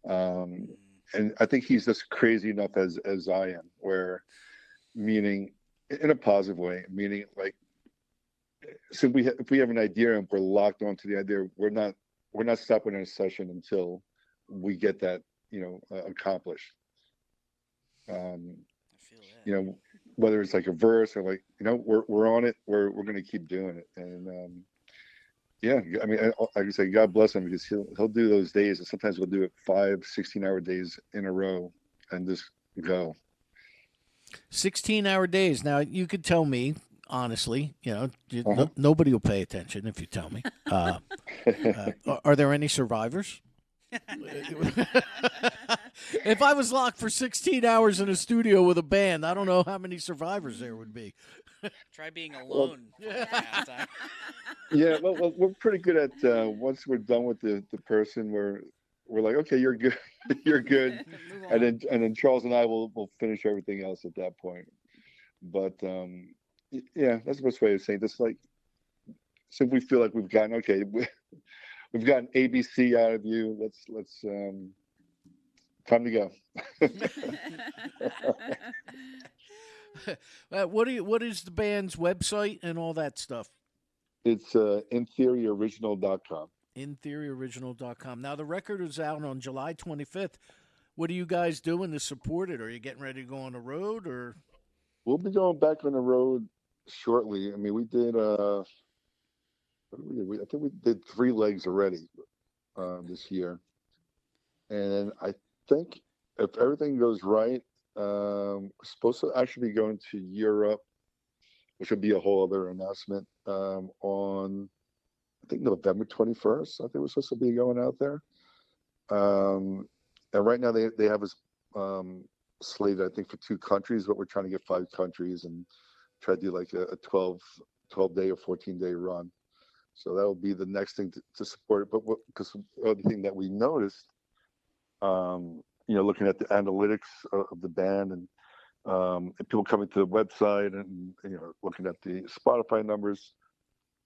um, and I think he's just crazy enough as I am, where meaning in a positive way, meaning like so if we have an idea and we're locked onto the idea, we're not stopping in a session until we get that accomplished. Um, I feel you that. know, whether it's like a verse or like we're on it, we're gonna keep doing it, and yeah, I mean, like I say, God bless him because he'll do those days, and sometimes we'll do it 16-hour days in a row, and just go. 16-hour days. Now, you could tell me, honestly, Uh-huh. nobody will pay attention if you tell me. Are there any survivors? If I was locked for 16 hours in a studio with a band, I don't know how many survivors there would be. Try being Well, alone for half time. yeah, well, we're pretty good at once we're done with the person, we're like, okay, you're good, you're good, Move and on. then Charles and I will finish everything else at that point. But yeah, that's the best way of saying this. Like, so if we feel like we've gotten okay, we've gotten ABC out of you. Let's time to go. What is the band's website and all that stuff? It's intheoryoriginal.com. InTheoryOriginal.com. Now, the record is out on July 25th. What are you guys doing to support it? Are you getting ready to go on the road, or? We'll be going back on the road shortly. I mean, we did. What did we do? I think we did 3 legs already this year, and I think if everything goes right, we're supposed to actually be going to Europe, which would be a whole other announcement on I think November 21st. I think we're supposed to be going out there. Um, and right now they have us slated, I think, for 2 countries, but we're trying to get 5 countries and try to do like a 12 day or 14-day run. So that will be the next thing to support it. But because the other thing that we noticed, looking at the analytics of the band and people coming to the website and looking at the Spotify numbers,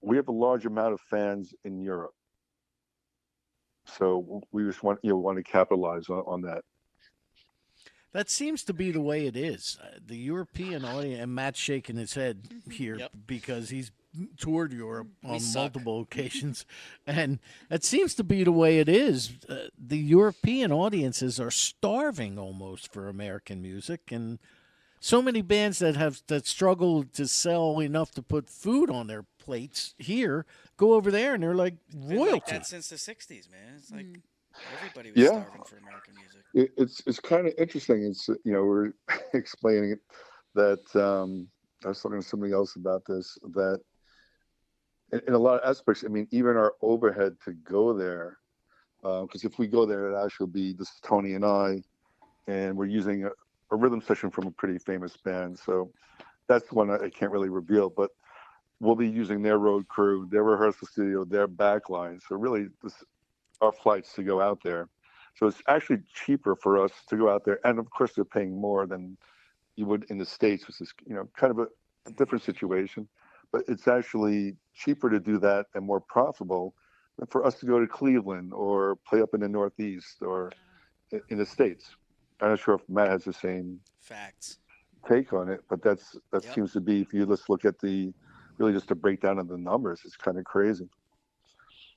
we have a large amount of fans in Europe. So we just want to capitalize on that. That seems to be the way it is. The European audience, and Matt's shaking his head here Yep. because he's toured Europe We on suck. multiple occasions, and that seems to be the way it is. The European audiences are starving almost for American music, and so many bands that struggle to sell enough to put food on their plates here go over there, and they're like Been like royalty. that since the '60s, man. It's like everybody was Yeah, starving for American music. it's kind of interesting. It's we're explaining it that I was talking to somebody else about this that in a lot of aspects. I mean, even our overhead to go there, because if we go there, it actually be this is Tony and I, and we're using a rhythm section from a pretty famous band. So that's one I can't really reveal, but we'll be using their road crew, their rehearsal studio, their backline. So really, our flights to go out there. So it's actually cheaper for us to go out there, and of course they're paying more than you would in the States, which is kind of a different situation. But it's actually cheaper to do that and more profitable than for us to go to Cleveland or play up in the Northeast or in the States. I'm not sure if Matt has the same Facts. take on it, but that Yep. seems to be, if you just look at the really just a breakdown of the numbers, it's kind of crazy.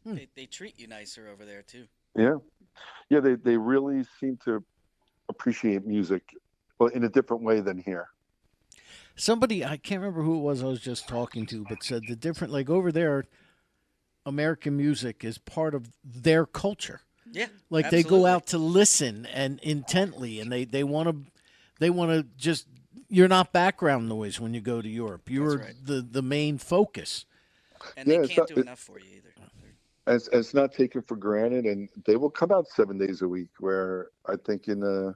They treat you nicer over there too. Yeah, yeah, they really seem to appreciate music, well, in a different way than here. Somebody, I can't remember who it was I was just talking to, but said the different, like over there, American music is part of their culture. Yeah. Like they go absolutely. out to listen and intently, and they want to just. You're not background noise when you go to Europe. You're right. the main focus. And Yeah, they it's can't not do enough for you either. it's not taken for granted, and they will come out 7 days a week. Where I think in the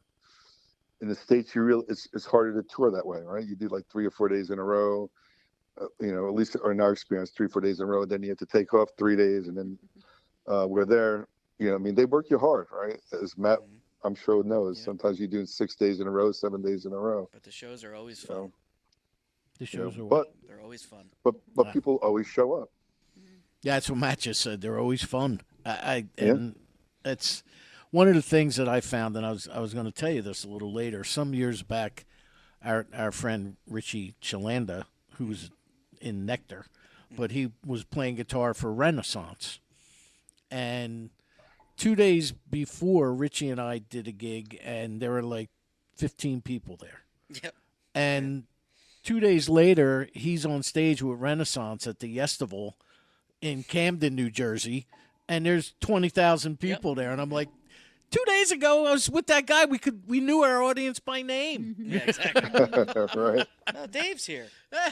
States, it's harder to tour that way, right? You do like 3 or 4 days in a row, at least or in our experience, 3 or 4 days in a row. Then you have to take off 3 days, and then we're there. I mean, they work you hard, right? As Matt, Mhm. I'm sure knows. Yep. Sometimes you do 6 days in a row, 7 days in a row. But the shows are always You fun. know, The shows are what? but They're always fun. but Ah. people always show up. Yeah, that's what Matt just said. They're always fun. Yeah. And that's one of the things that I found, and I was going to tell you this a little later. Some years back, our friend Richie Chalanda, who's in Nectar, but he was playing guitar for Renaissance, and 2 days before Richie and I did a gig, and there were like 15 people there, Yep. and 2 days later, he's on stage with Renaissance at the Yestival in Camden, New Jersey, and there's 20,000 people there, and I'm like, 2 days ago I was with that guy. We knew our audience by name. Yeah, exactly. Right. Oh, Dave's here.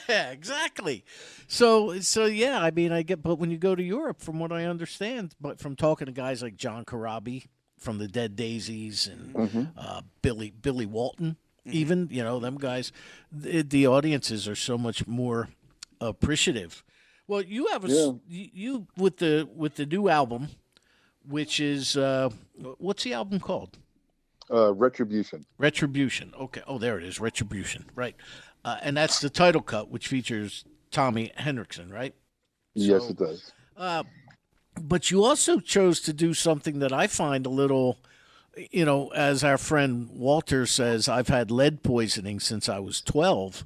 Yeah, exactly. So yeah, I mean, I get, but when you go to Europe, from what I understand, but from talking to guys like John Corabi from the Dead Daisies and Hmm. Billy Walton, even them guys, the audiences are so much more appreciative. Well, you have Yeah. you with the new album, which is what's the album called? Retribution. Retribution. Okay. Oh, there it is. Retribution. Right. And that's the title cut, which features Tommy Henriksen, right? Yes, So, it does. but you also chose to do something that I find a little, as our friend Walter says, I've had lead poisoning since I was 12.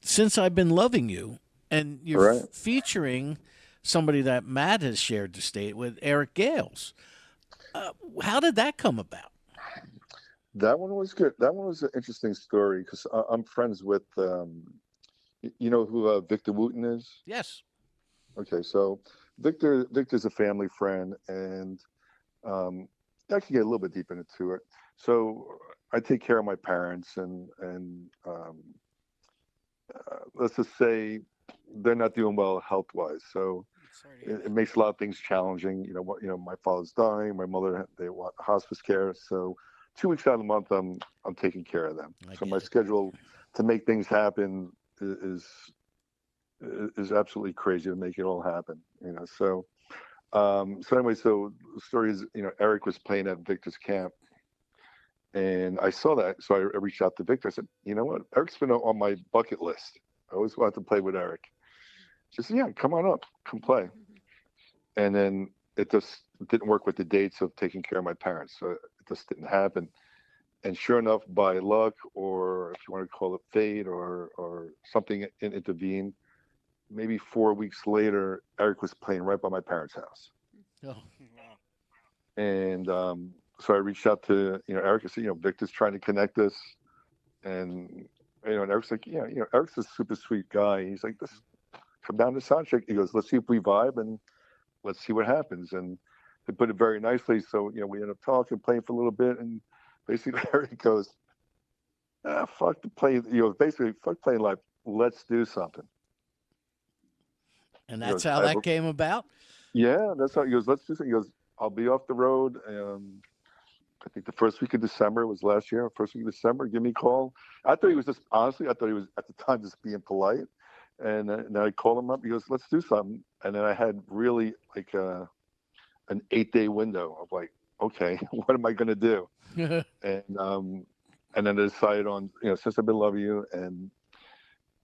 Since I've been loving you, and you're Right. featuring somebody that Matt has shared the state with, Eric Gales. How did that come about? That one was good. That one was an interesting story because I'm friends with, you know who Victor Wooten is? Yes. Okay, so Victor's a family friend, and I can get a little bit deep into it. So I take care of my parents, and let's just say they're not doing well health wise. So Sorry to hear it makes a lot of things challenging. My father's dying, my mother, they want hospice care. So 2 weeks out of the month, I'm taking care of them. I So get my it. schedule to make things happen is absolutely crazy to make it all happen. So anyway, so the story is, Eric was playing at Victor's camp, and I saw that, so I reached out to Victor. I said, you know what, Eric's been on my bucket list. I always wanted to play with Eric. She said, yeah, come on up, come play. And then it just didn't work with the dates of taking care of my parents, so it just didn't happen. And sure enough, by luck, or if you want to call it fate, or something intervened, maybe 4 weeks later, Eric was playing right by my parents' house. Oh, Wow. And so I reached out to Eric. I said, Victor's trying to connect us, and and Eric's like, yeah, Eric's a super sweet guy. He's like, just come down to soundcheck. He goes, let's see if we vibe, and let's see what happens. And they put it very nicely. So we ended up talking, playing for a little bit, and basically Eric goes, fuck the play. Basically, fuck playing live. Let's do something. and He that's goes, how that came about. yeah, that's how he goes. Let's do something. He goes, I'll be off the road. I think the first week of December was last year. First week of December, give me a call. I thought he was just honestly. I thought he was at the time just being polite. And then I called him up. He goes, let's do something. And then I had really like an 8-day window of like, okay, what am I going to do? And then I decided on, Since I've Been Loving You, and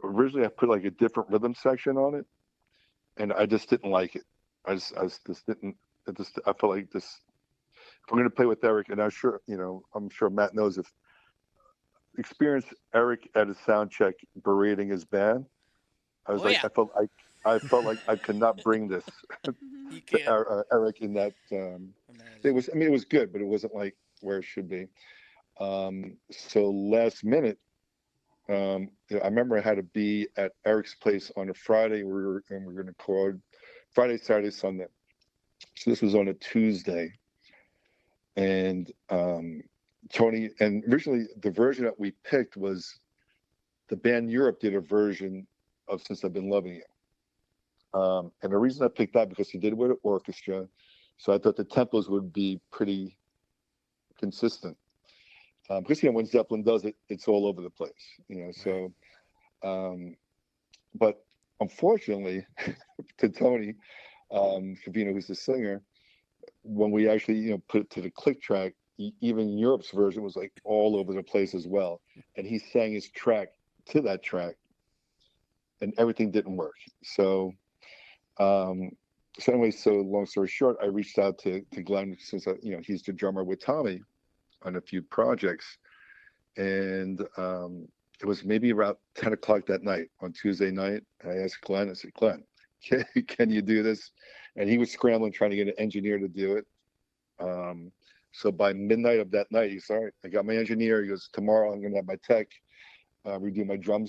originally I put like a different rhythm section on it, and I just didn't like it. Just didn't. I felt like this. If I'm going to play with Eric, and I'm sure Matt knows, if experience Eric at a sound check berating his band, I was Oh like, yeah, I felt like I could not bring this you to can't Eric in that. It imagine. was, I mean, it was good, but it wasn't like where it should be. So last minute, I remember I had to be at Eric's place on a Friday. We were going to record Friday, Saturday, Sunday. So this was on a Tuesday, and Tony. And originally, the version that we picked was the band Europe did a version of "Since I've Been Loving You." And the reason I picked that because he did it with an orchestra, so I thought the tempos would be pretty consistent. Because when Zeppelin does it, it's all over the place. Right. So but unfortunately, to Tony Favino, who's the singer, when we actually put it to the click track, even Europe's version was like all over the place as well, and he sang his track to that track, and everything didn't work. Um, so anyway, so long story short, I reached out to Glenn, since he's the drummer with Tommy on a few projects, and it was maybe around 10 o'clock that night on Tuesday night. I asked Glenn, I said, Glenn, can you do this? And he was scrambling trying to get an engineer to do it. So by midnight of that night, he said, all right, I got my engineer. He goes, tomorrow I'm going to have my tech redo my drum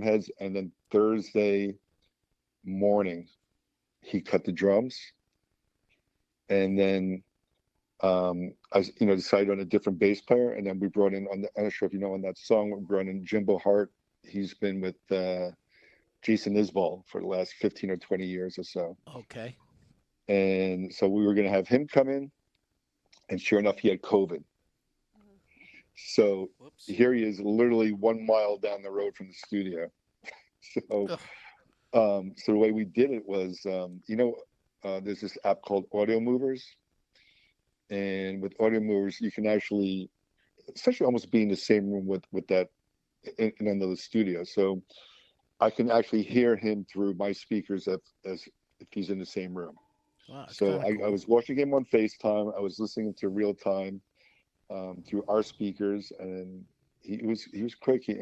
heads. And then Thursday morning, he cut the drums. And then I decided on a different bass player, and then we brought in I'm not sure if you know, on that song we brought in Jimbo Hart. He's been with Jason Isbell for the last 15 or 20 years or so, Okay. and so we were going to have him come in, and sure enough, he had COVID. So Whoops. here he is, literally 1 mile down the road from the studio. So, Ugh. so the way we did it was, there's this app called Audio Movers. And with Audio Movers, you can actually essentially almost be in the same room with that in another studio. So I can actually hear him through my speakers as if he's in the same room. Wow, that's So kind of I cool. was watching him on FaceTime. I was listening to real time through our speakers, and he was quick. He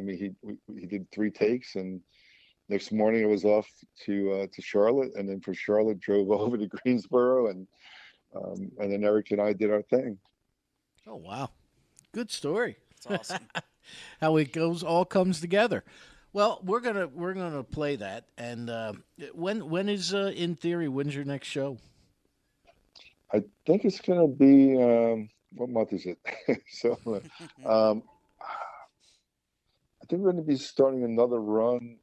did 3 takes, and next morning I was off to Charlotte, and then from Charlotte drove over to Greensboro, and then Eric and I did our thing. Oh wow, good story. It's awesome. How it goes all comes together. Well, we're gonna play that. And when is in theory, when's your next show? I think it's gonna be what month is it? So um, I think we're gonna be starting another run,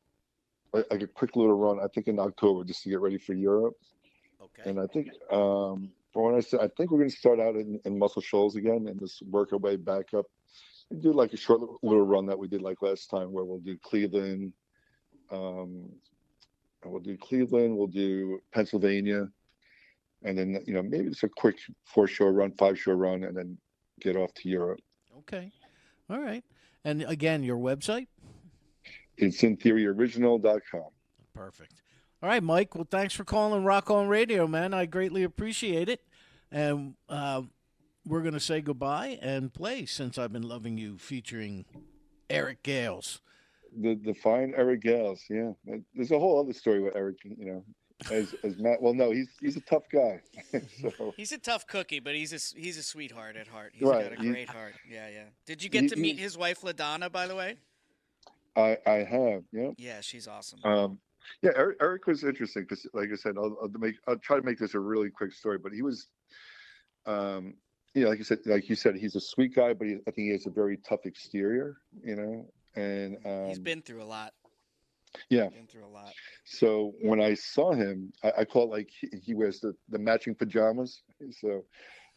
like a quick little run. I think in October, just to get ready for Europe. Okay. And I think from what I said, I think we're gonna start out in Muscle Shoals again and just work our way back up. And do like a short little run that we did like last time, where we'll do Cleveland, um, we'll do Pennsylvania, and then maybe it's a quick 4 show run, 5 show run, and then get off to Europe. Okay. All right. And again, your website. It's intheoryoriginal.com. Perfect. All right, Mike. Well, thanks for calling Rock On Radio, man. I greatly appreciate it. And we're going to say goodbye and play Since I've Been Loving You featuring Eric Gales. The fine Eric Gales, yeah. There's a whole other story with Eric, as Matt. Well, no, he's a tough guy. So He's a tough cookie, but he's a sweetheart at heart. He's right, got a great heart. Yeah, yeah. Did you get to meet he's his wife LaDonna, by the way? I have, yeah. Yeah, she's awesome. Yeah, Eric was interesting because, like I said, I'll try to make this a really quick story. But he was, like you said, he's a sweet guy, but I think he has a very tough exterior, and He's been through a lot. yeah. Been through a lot. So when I saw him, I call it like he wears the matching pajamas. So,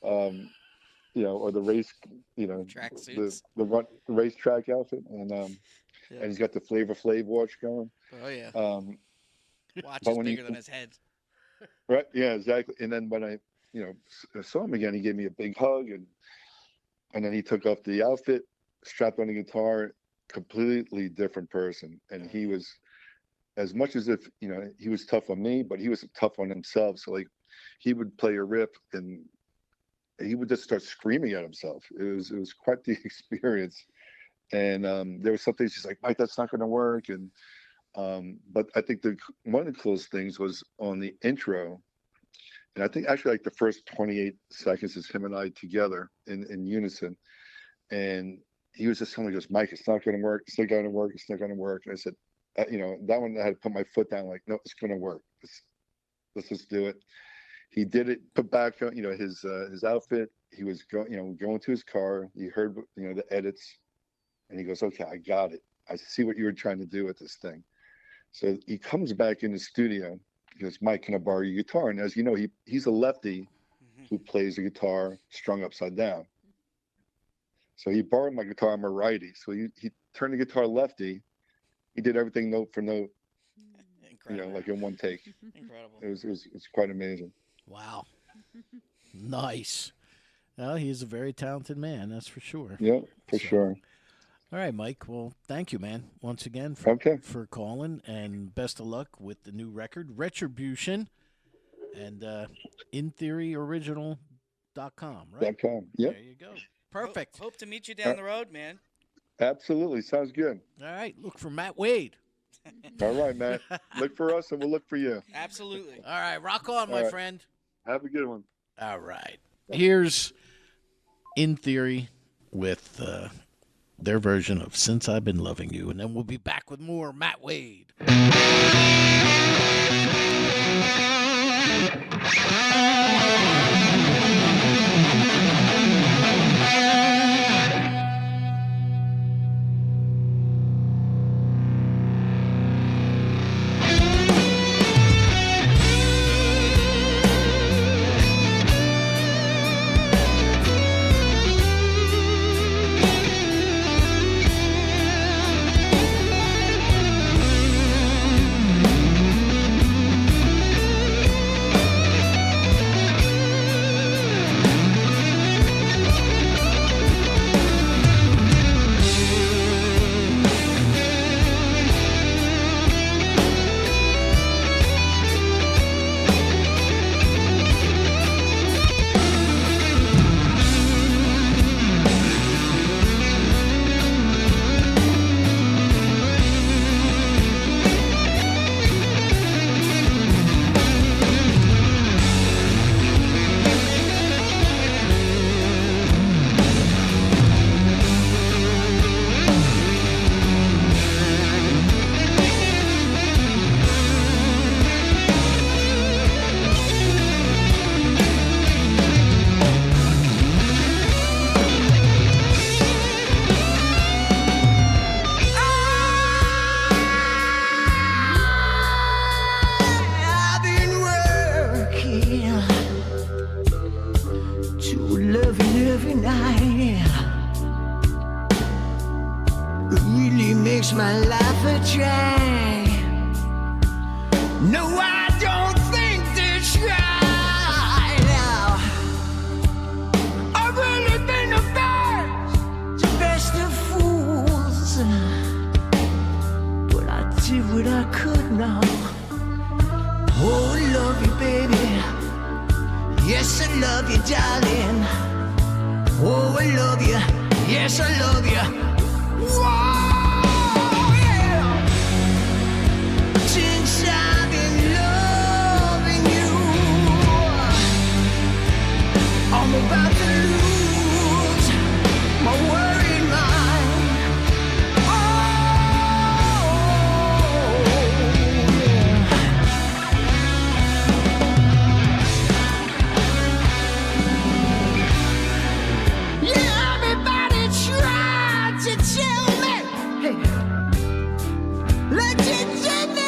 or the race, Track the suits. racetrack outfit, and Yeah. he's got the Flavor Flav watch going. Oh yeah. Um, Watch but is when he, bigger than his head. right, yeah, exactly. And then saw him again, he gave me a big hug, and then he took off the outfit, strapped on the guitar, completely different person. And he was, as much as if, he was tough on me, but he was tough on himself. So like, he would play a riff and he would just start screaming at himself. It was quite the experience. And there was something she's like, Mike, that's not going to work. And but I think one of the coolest things was on the intro. And I think actually like the first 28 seconds is him and I together in unison. And he was just telling me, he goes, Mike, it's not going to work. It's not going to work. It's not going to work. And I said, that one I had to put my foot down, like, no, it's going to work. Let's just do it. He did it, put back, his outfit. He was going to his car. He heard, the edits, and he goes, okay, I got it. I see what you were trying to do with this thing. So he comes back in the studio. He goes, Mike, can I borrow your guitar? And as you know, he's a lefty who plays the guitar strung upside down. So he borrowed my guitar. I'm a righty. So he turned the guitar lefty. He did everything note for note, like in one take. Incredible. It was quite amazing. Wow. Nice. Well, he is a very talented man, that's for sure. Yeah, for sure. All right, Mike. Well, thank you, man, once again for calling, and best of luck with the new record, Retribution, and InTheoryOriginal.com, right? .com. Yep. There you go. Perfect. Hope to meet you down the road, man. Absolutely. Sounds good. All right. Look for Matt Wade. All right, Matt. Look for us, and we'll look for you. Absolutely. All right. Rock on, my friend. Have a good one. All right. Here's In Theory with their version of Since I've Been Loving You, and then we'll be back with more Matt Wade. My life a drag. No, I don't think that's right now. I've really been the best of fools, but I did what I could now. Oh, I love you, baby. Yes, I love you, darling. Oh, I love you. Yes, I love you. Whoa! Since I've been loving you, I'm about to lose my worried mind. Yeah, everybody tried to tell me, hey, let you take me.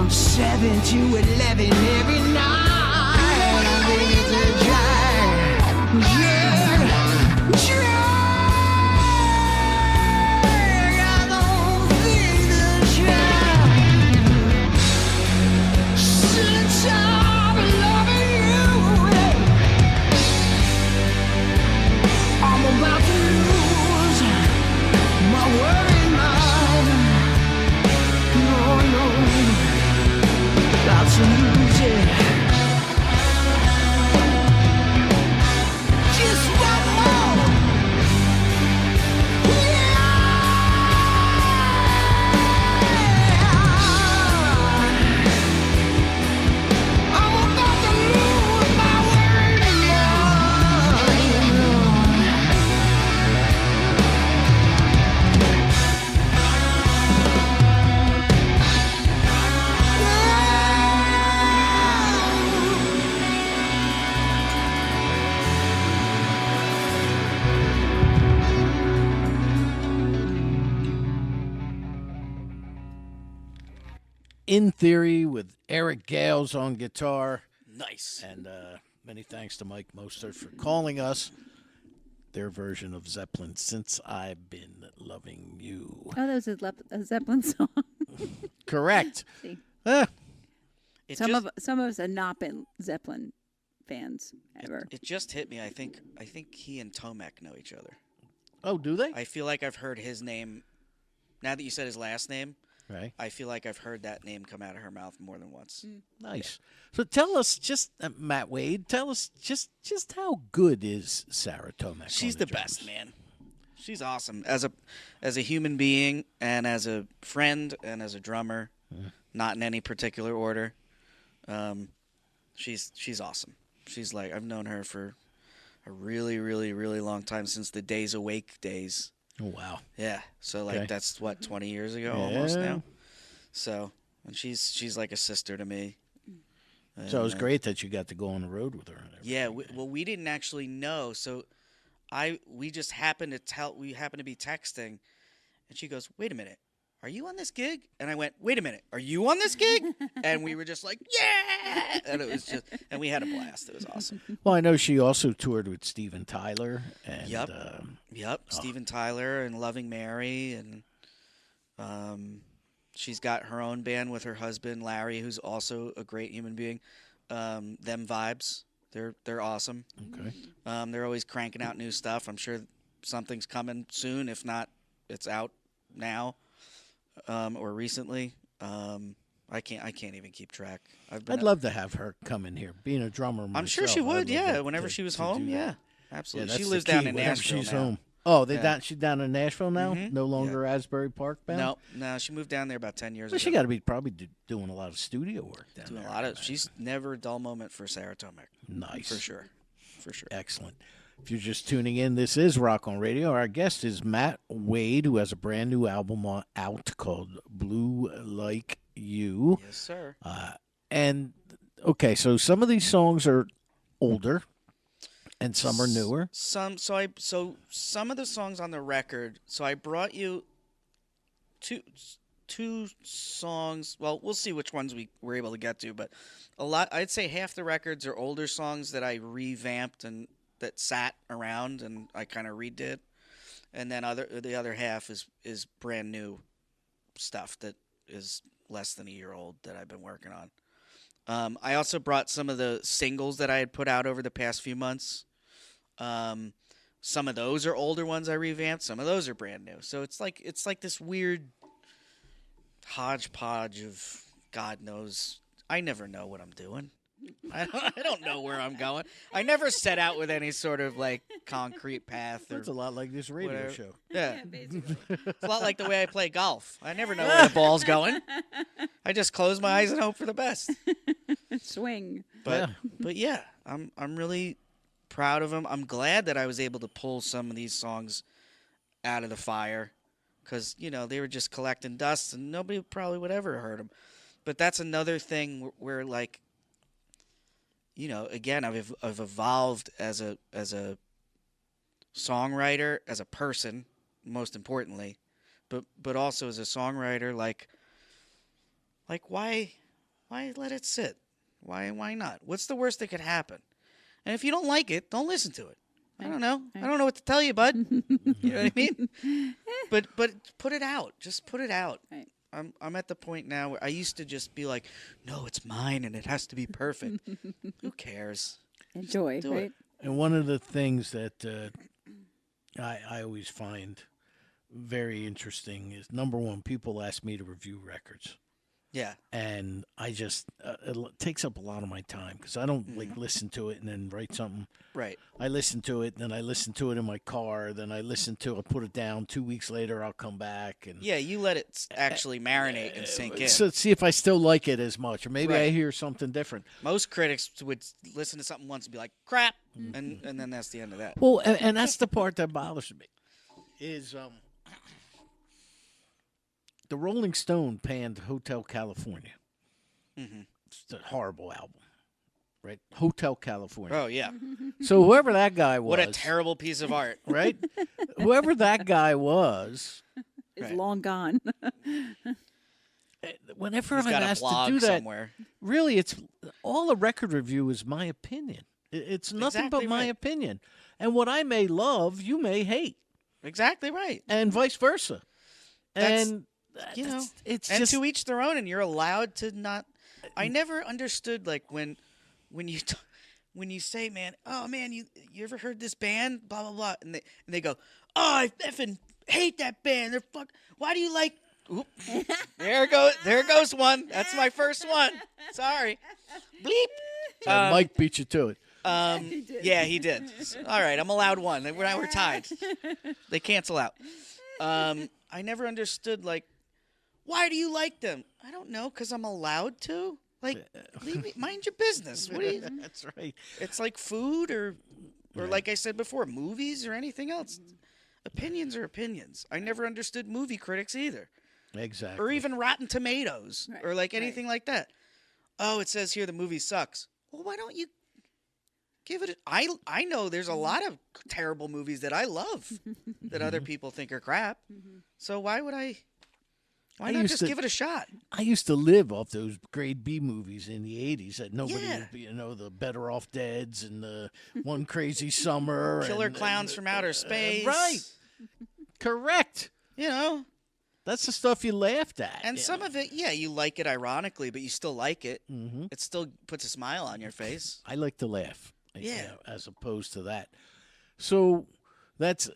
from 7 to 11 every night. I think it's a drag, drag. I don't think the drag. Since I've been loving you, I'm about to lose my worried mind. No, no, about to lose it. Just one more. Yeah. I'm about to lose my worried In Theory with Eric Gales on guitar. Nice. And many thanks to Mike Mostert for calling us their version of Zeppelin, Since I've Been Loving You. Oh, that was a Zeppelin song. Correct. See. It Some just, of us have not been Zeppelin fans ever. it just hit me. I think he and Tomek know each other. Oh, do they? I feel like I've heard his name. Now that you said his last name, Right. I feel like I've heard that name come out of her mouth more than once. Nice. So tell us, just Matt Wade, tell us just how good is Sarah Tomek? She's on the drums? best, man. She's awesome as a human being and as a friend and as a drummer. Not in any particular order. She's awesome. She's like, I've known her for a really, really, really long time, since the Days Awake days. Oh, wow. Yeah. So like Okay. that's what, 20 years ago almost Yeah. now. So, and she's like a sister to me. So it was And, great that you got to go on the road with her. And everything. Yeah, we didn't actually know. So we just happened to be texting, and she goes, "Wait a minute. Are you on this gig?" And I went, "Wait a minute. Are you on this gig?" And we were just like, "Yeah!" And it was just, and we had a blast. It was awesome. Well, I know she also toured with Steven Tyler. And, Yep. Yep, Steven Tyler and Loving Mary, and she's got her own band with her husband Larry, who's also a great human being. Them Vibes, they're awesome. Okay. They're always cranking out new stuff. I'm sure something's coming soon. If not, it's out now or recently. I can't even keep track. I'd love to have her come in here. Being a drummer myself, I'm sure she I'd would. love Yeah, whenever she was to home. do Yeah, that. absolutely. Yeah, She that's lives the down key, in whenever Nashville she's now. home. Oh, Yeah. she's down in Nashville now? Mhm. No longer Asbury Park bound? No, she moved down there about 10 years Well, ago. she got to be probably doing a lot of studio work down doing there. a lot of. She's never a dull moment for Sarah Tomek. Nice. For sure. For sure. Excellent. If you're just tuning in, this is Rock on Radio. Our guest is Matt Wade, who has a brand new album out called Blue Like You. Yes, sir. And, okay, so some of these songs are older and some are newer. So some of the songs on the record. So I brought you two songs. Well, we'll see which ones we were able to get to, but a lot. I'd say half the records are older songs that I revamped and that sat around and I kind of redid, and then the other half is brand new stuff that is less than a year old that I've been working on. I also brought some of the singles that I had put out over the past few months. Some of those are older ones I revamped. Some of those are brand new. So it's like this weird hodgepodge of God knows. I never know what I'm doing. I don't know where I'm going. I never set out with any sort of like concrete path. Or That's a lot like this radio whatever. show. Yeah. basically. It's a lot like the way I play golf. I never know where the ball's going. I just close my eyes and hope for the best. Swing. But yeah, I'm really proud of them. I'm glad that I was able to pull some of these songs out of the fire, because they were just collecting dust and nobody probably would ever heard them. But that's another thing where like, again, I've evolved as a songwriter, as a person, most importantly, but also as a songwriter. Like Why let it sit? Why not? What's the worst that could happen? And if you don't like it, don't listen to it. I don't know. I don't know what to tell you, bud. You know what I mean? But put it out. Just put it out. Right. I'm at the point now where I used to just be like, no, it's mine and it has to be perfect. Who cares? Enjoy, do right? it. And one of the things that I always find very interesting is, number one, people ask me to review records. Yeah. And I just it takes up a lot of my time because I don't like listen to it and then write something. Right. I listen to it, then I listen to it in my car, then I put it down. 2 weeks later, I'll come back and Yeah, you let it actually marinate and sink in. so see if I still like it as much, or maybe I Right. hear something different. Most critics would listen to something once and be like, crap, and then that's the end of that. Well, and that's the part that bothers me is the Rolling Stone panned Hotel California. Mm-hmm. It's a horrible album, right? Hotel California. Oh, yeah. So whoever that guy was, What a terrible piece of art. right? Whoever that guy was, It's Right. long gone. whenever He's I'm got a asked to blog do that, somewhere. really, it's all a record review is my opinion. It's nothing Exactly but my right. opinion, and what I may love, you may hate, Exactly right. and vice versa. That's- And you know, it's and just to each their own, and you're allowed to not. I never understood like when you when you say, man, oh man, you ever heard this band, blah blah blah, and they go, oh, I effing hate that band. They're fuck. Why do you like? Oop. There goes one. That's my first one. Sorry. Bleep. Mike beat you to it. Yeah, he did. All right, I'm allowed one. We're tied. They cancel out. I never understood, like, why do you like them? I don't know, because I'm allowed to. Like, mind your business. What do you? That's right. It's like food or like I said before, movies or anything else. Opinions are opinions. I never understood movie critics either, Exactly. or even Rotten Tomatoes, Right, or like anything like that. Oh, it says here the movie sucks. Well, why don't you give it? I know there's a lot of terrible movies that I love that other people think are crap. So why would I? Why I not used just to- give it a shot? I used to live off those grade B movies in the 80s that nobody, Yeah. the Better Off Deads and the One Crazy Summer. Killer and, Clowns from Outer Space. right. Correct. You know, That's the stuff you laughed at. and some of it, yeah, you like it ironically, but you still like it. Mm-hmm. It still puts a smile on your face. I like to laugh. Yeah. As opposed to that. So that's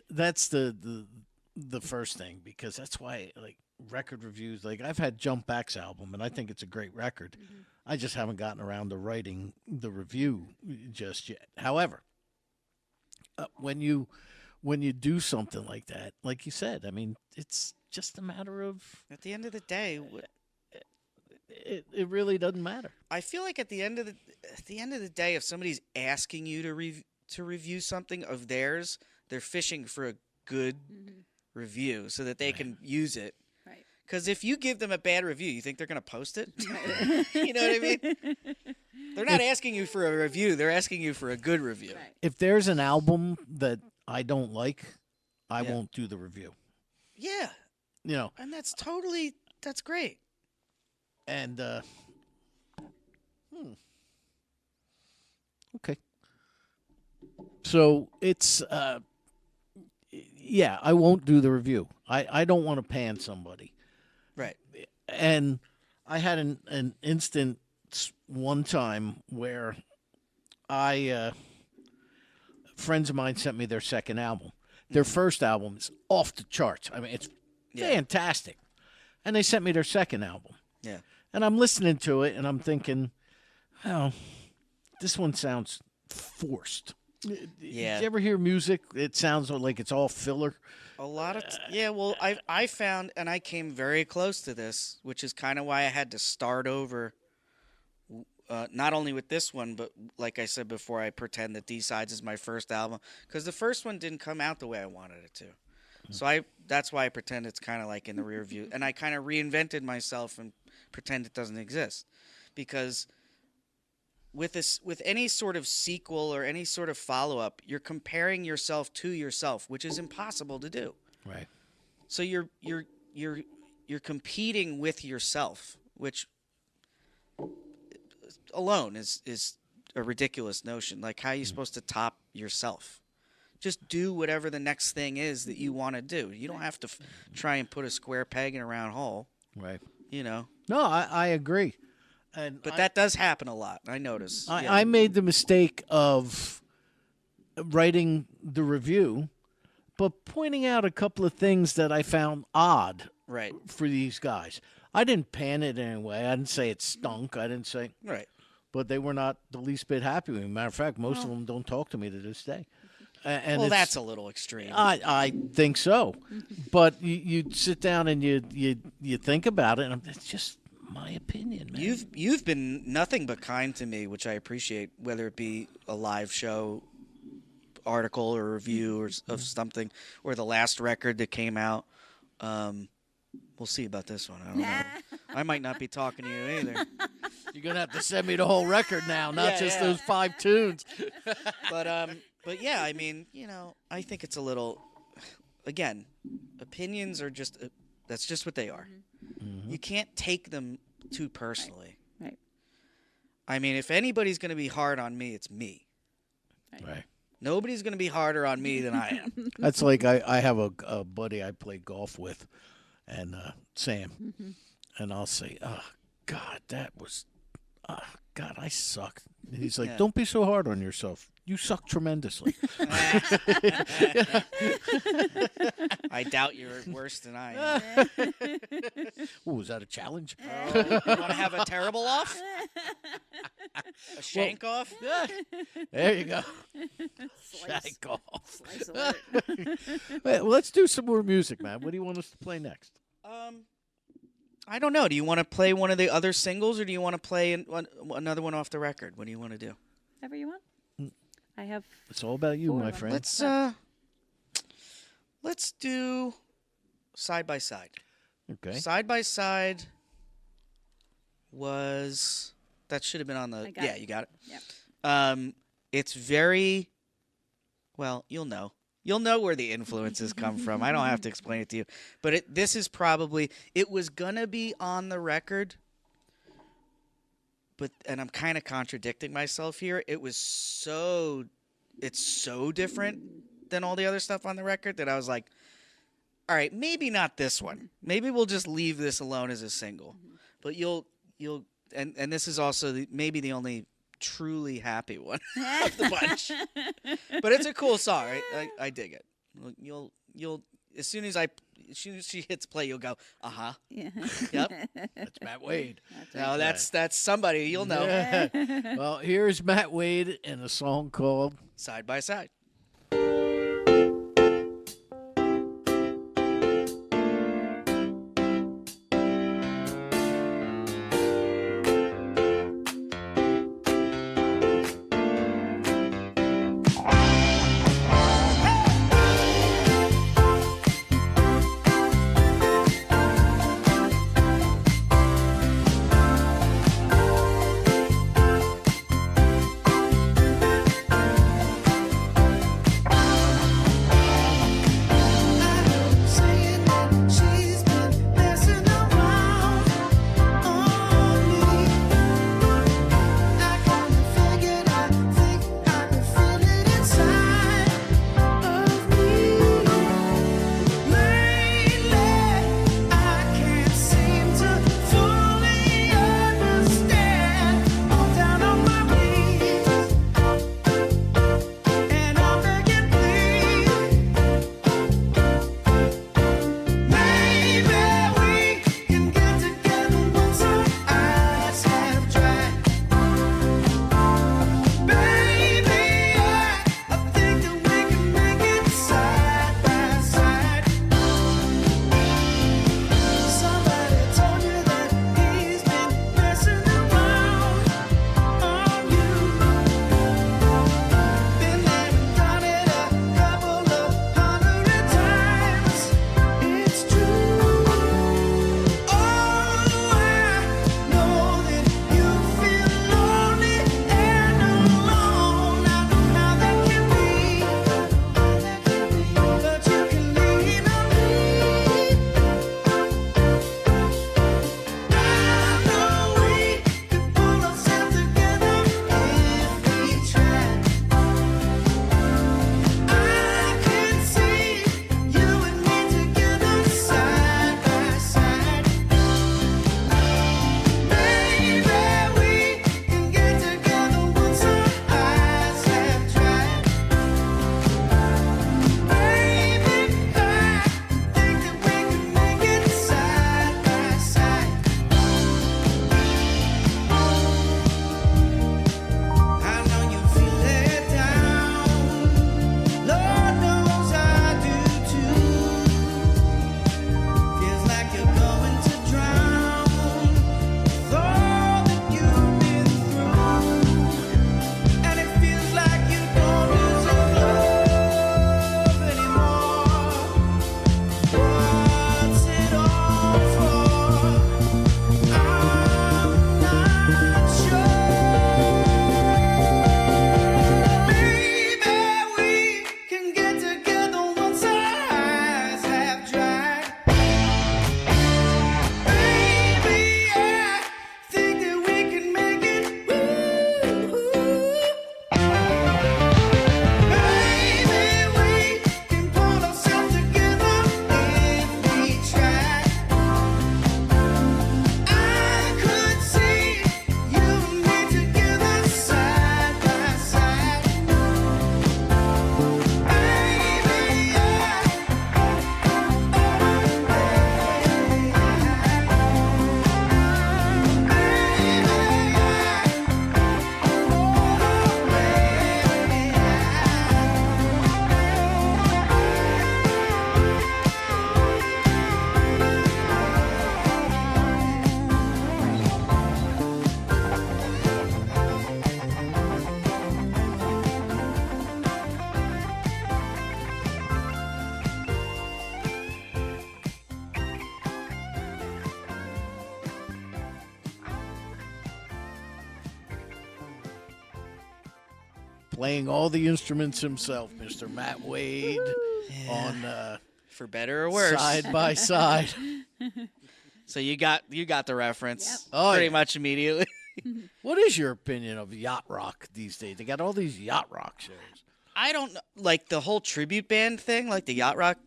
the first thing, because that's why, like, record reviews, like I've had Jump Back's album and I think it's a great record. I just haven't gotten around to writing the review just yet. However, when you do something like that, like you said, I mean, it's just a matter of At the end of the day, it really doesn't matter. I feel like at the end of the day, if somebody's asking you to review something of theirs, they're fishing for a good review so that they can use it. Right. Because if you give them a bad review, you think they're going to post it? You know what I mean? They're not asking you for a review. They're asking you for a good review. Right. If there's an album that I don't like, I Yeah. won't do the review. Yeah. You know, And that's great. and okay. So it's yeah, I won't do the review. I don't want to pan somebody. Right. And I had an instance one time where friends of mine sent me their second album. Their first album is off the charts. I mean, it's Yeah. fantastic. And they sent me their second album. Yeah. And I'm listening to it and I'm thinking, oh, this one sounds forced. Yeah. Did you ever hear music? It sounds like it's all filler. A lot of yeah. Well, I found, and I came very close to this, which is kind of why I had to start over. Not only with this one, but like I said before, I pretend that D-Sides is my first album because the first one didn't come out the way I wanted it to. So that's why I pretend it's kind of like in the rear view, and I kind of reinvented myself and pretend it doesn't exist, because with any sort of sequel or any sort of follow-up, you're comparing yourself to yourself, which is impossible to do. Right. So you're competing with yourself, which alone is a ridiculous notion. Like, how are you supposed to top yourself? Just do whatever the next thing is that you want to do. You don't have to try and put a square peg in a round hole. Right. You know. No, I agree. But that does happen a lot. I notice. I made the mistake of writing the review, but pointing out a couple of things that I found odd Right. for these guys. I didn't pan it anyway. I didn't say it stunk. I didn't say. Right. But they were not the least bit happy with me. Matter of fact, most of them don't talk to me to this day. And Well, it's- that's a little extreme. I think so. But you sit down and you think about it, and it's just my opinion, man. You've been nothing but kind to me, which I appreciate. Whether it be a live show article or review or of something, or the last record that came out. We'll see about this one. I don't know. I might not be talking to you either. You're gonna have to send me the whole record now, not Yeah, just yeah. those 5 tunes. But yeah, I mean, I think it's a little. Again, opinions are just that's just what they are. You can't take them too personally. Right. I mean, if anybody's going to be hard on me, it's me. Right. Nobody's going to be harder on me than I am. That's like I have a buddy I play golf with, and Sam, and I'll say, "Oh God, that was, God, I sucked." And he's like, Yeah. "Don't be so hard on yourself. You suck tremendously." I doubt you're worse than I am. Ooh, is that a challenge? You want to have a terrible off? A shank off? There you go. Slice. Shake off. Slice alert. Well, let's do some more music, man. What do you want us to play next? I don't know. Do you want to play one of the other singles, or do you want to play another one off the record? What do you want to do? Whatever you want. I have. It's all about you, 4 my of them. friend. Let's do Side by Side. Okay. Side by Side was that should have been on the I got it. You got it. Yep. It's very well, you'll know where the influences come from. I don't have to explain it to you. But this is probably it was gonna be on the record, and I'm kind of contradicting myself here. It's so different than all the other stuff on the record that I was like, all right, maybe not this one. Maybe we'll just leave this alone as a single. But you'll and this is also maybe the only truly happy one of the bunch. But it's a cool song. I dig it. You'll as soon as she hits play, you'll go, uh-huh. Yeah. Yep. That's Matt Wade. No, that's somebody you'll know. Yeah. Well, here's Matt Wade and a song called Side by Side. playing all the instruments himself, Mr. Matt Wade, on For better or worse. Side by Side. So you got the reference Yep. Oh, pretty yeah. much immediately. What is your opinion of yacht rock these days? They got all these yacht rock shows. I don't know, like the whole tribute band thing, like the yacht rock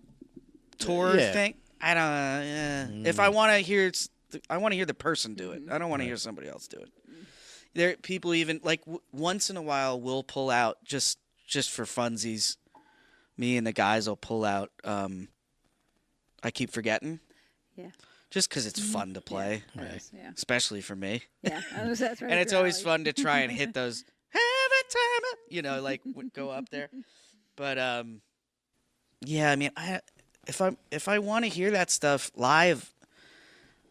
tour Yeah. thing. I don't. If I want to hear, I want to hear the person do it. I don't want to hear somebody else do it. There, people even like once in a while will pull out just for funsies. Me and the guys will pull out. I keep forgetting. Yeah. Just because it's fun to play, Yeah. especially for me. Yeah. That's right. And it's up your always alley. fun to try and hit those every time, like go up there. But yeah, I mean, if I want to hear that stuff live,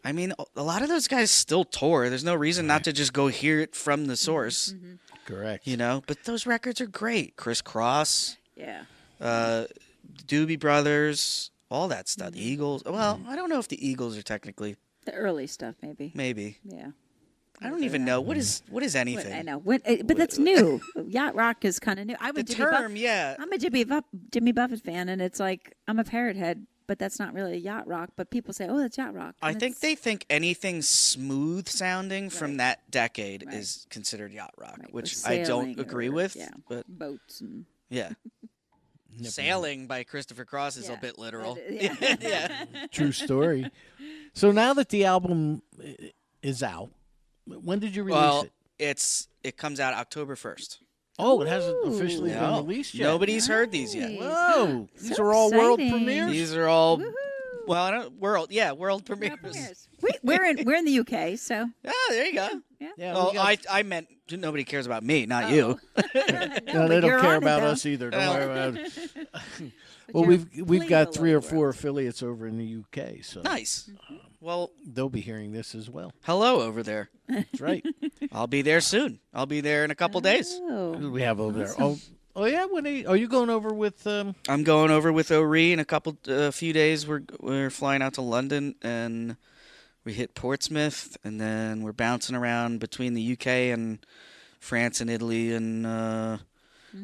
I mean, a lot of those guys still tour. There's no reason not to just go hear it from the source, Correct. But those records are great. Criss Cross, Yeah. Doobie Brothers, all that stuff. The Eagles. Well, I don't know if the Eagles are technically. The early stuff, maybe. Maybe. Yeah. I don't even know what is anything. I know. But that's new. Yacht rock is kind of new. The term, yeah. I'm a Jimmy Buffett fan, and it's like I'm a Parrot Head, but that's not really yacht rock. But people say, "Oh, that's yacht rock." I And think it's- they think anything smooth sounding from Right. that decade Right. is considered yacht rock, right, or which I don't sailing agree or- with. Yeah. But boats and yeah, sailing by Christopher Cross is a Yeah. bit literal. Yeah. Yeah. True story. So now that the album is out, when did you release Well, it? it comes out October 1st. Oh, it hasn't officially No, been released yet. nobody's heard these yet. Nice. Whoa, these So are all world exciting. premieres. These are all Woohoo. well, I don't world World premieres. premieres. We're in the UK, so Oh, there you go. yeah. Yeah, Oh, we got- I meant nobody cares about me, not you. No, no, they but you're don't care on it, about though. us either. Don't worry about it. But Well, you're we've got bleeding 3 all or over 4 us. affiliates over in the UK, so Nice. Well, they'll be hearing this as well. hello over there. That's right. I'll be there soon. I'll be there in a couple days. Who Oh, do we have over there? Oh yeah. Are you going over with? I'm going over with O'Ree in a few days. We're flying out to London and we hit Portsmouth, and then we're bouncing around between the UK and France and Italy and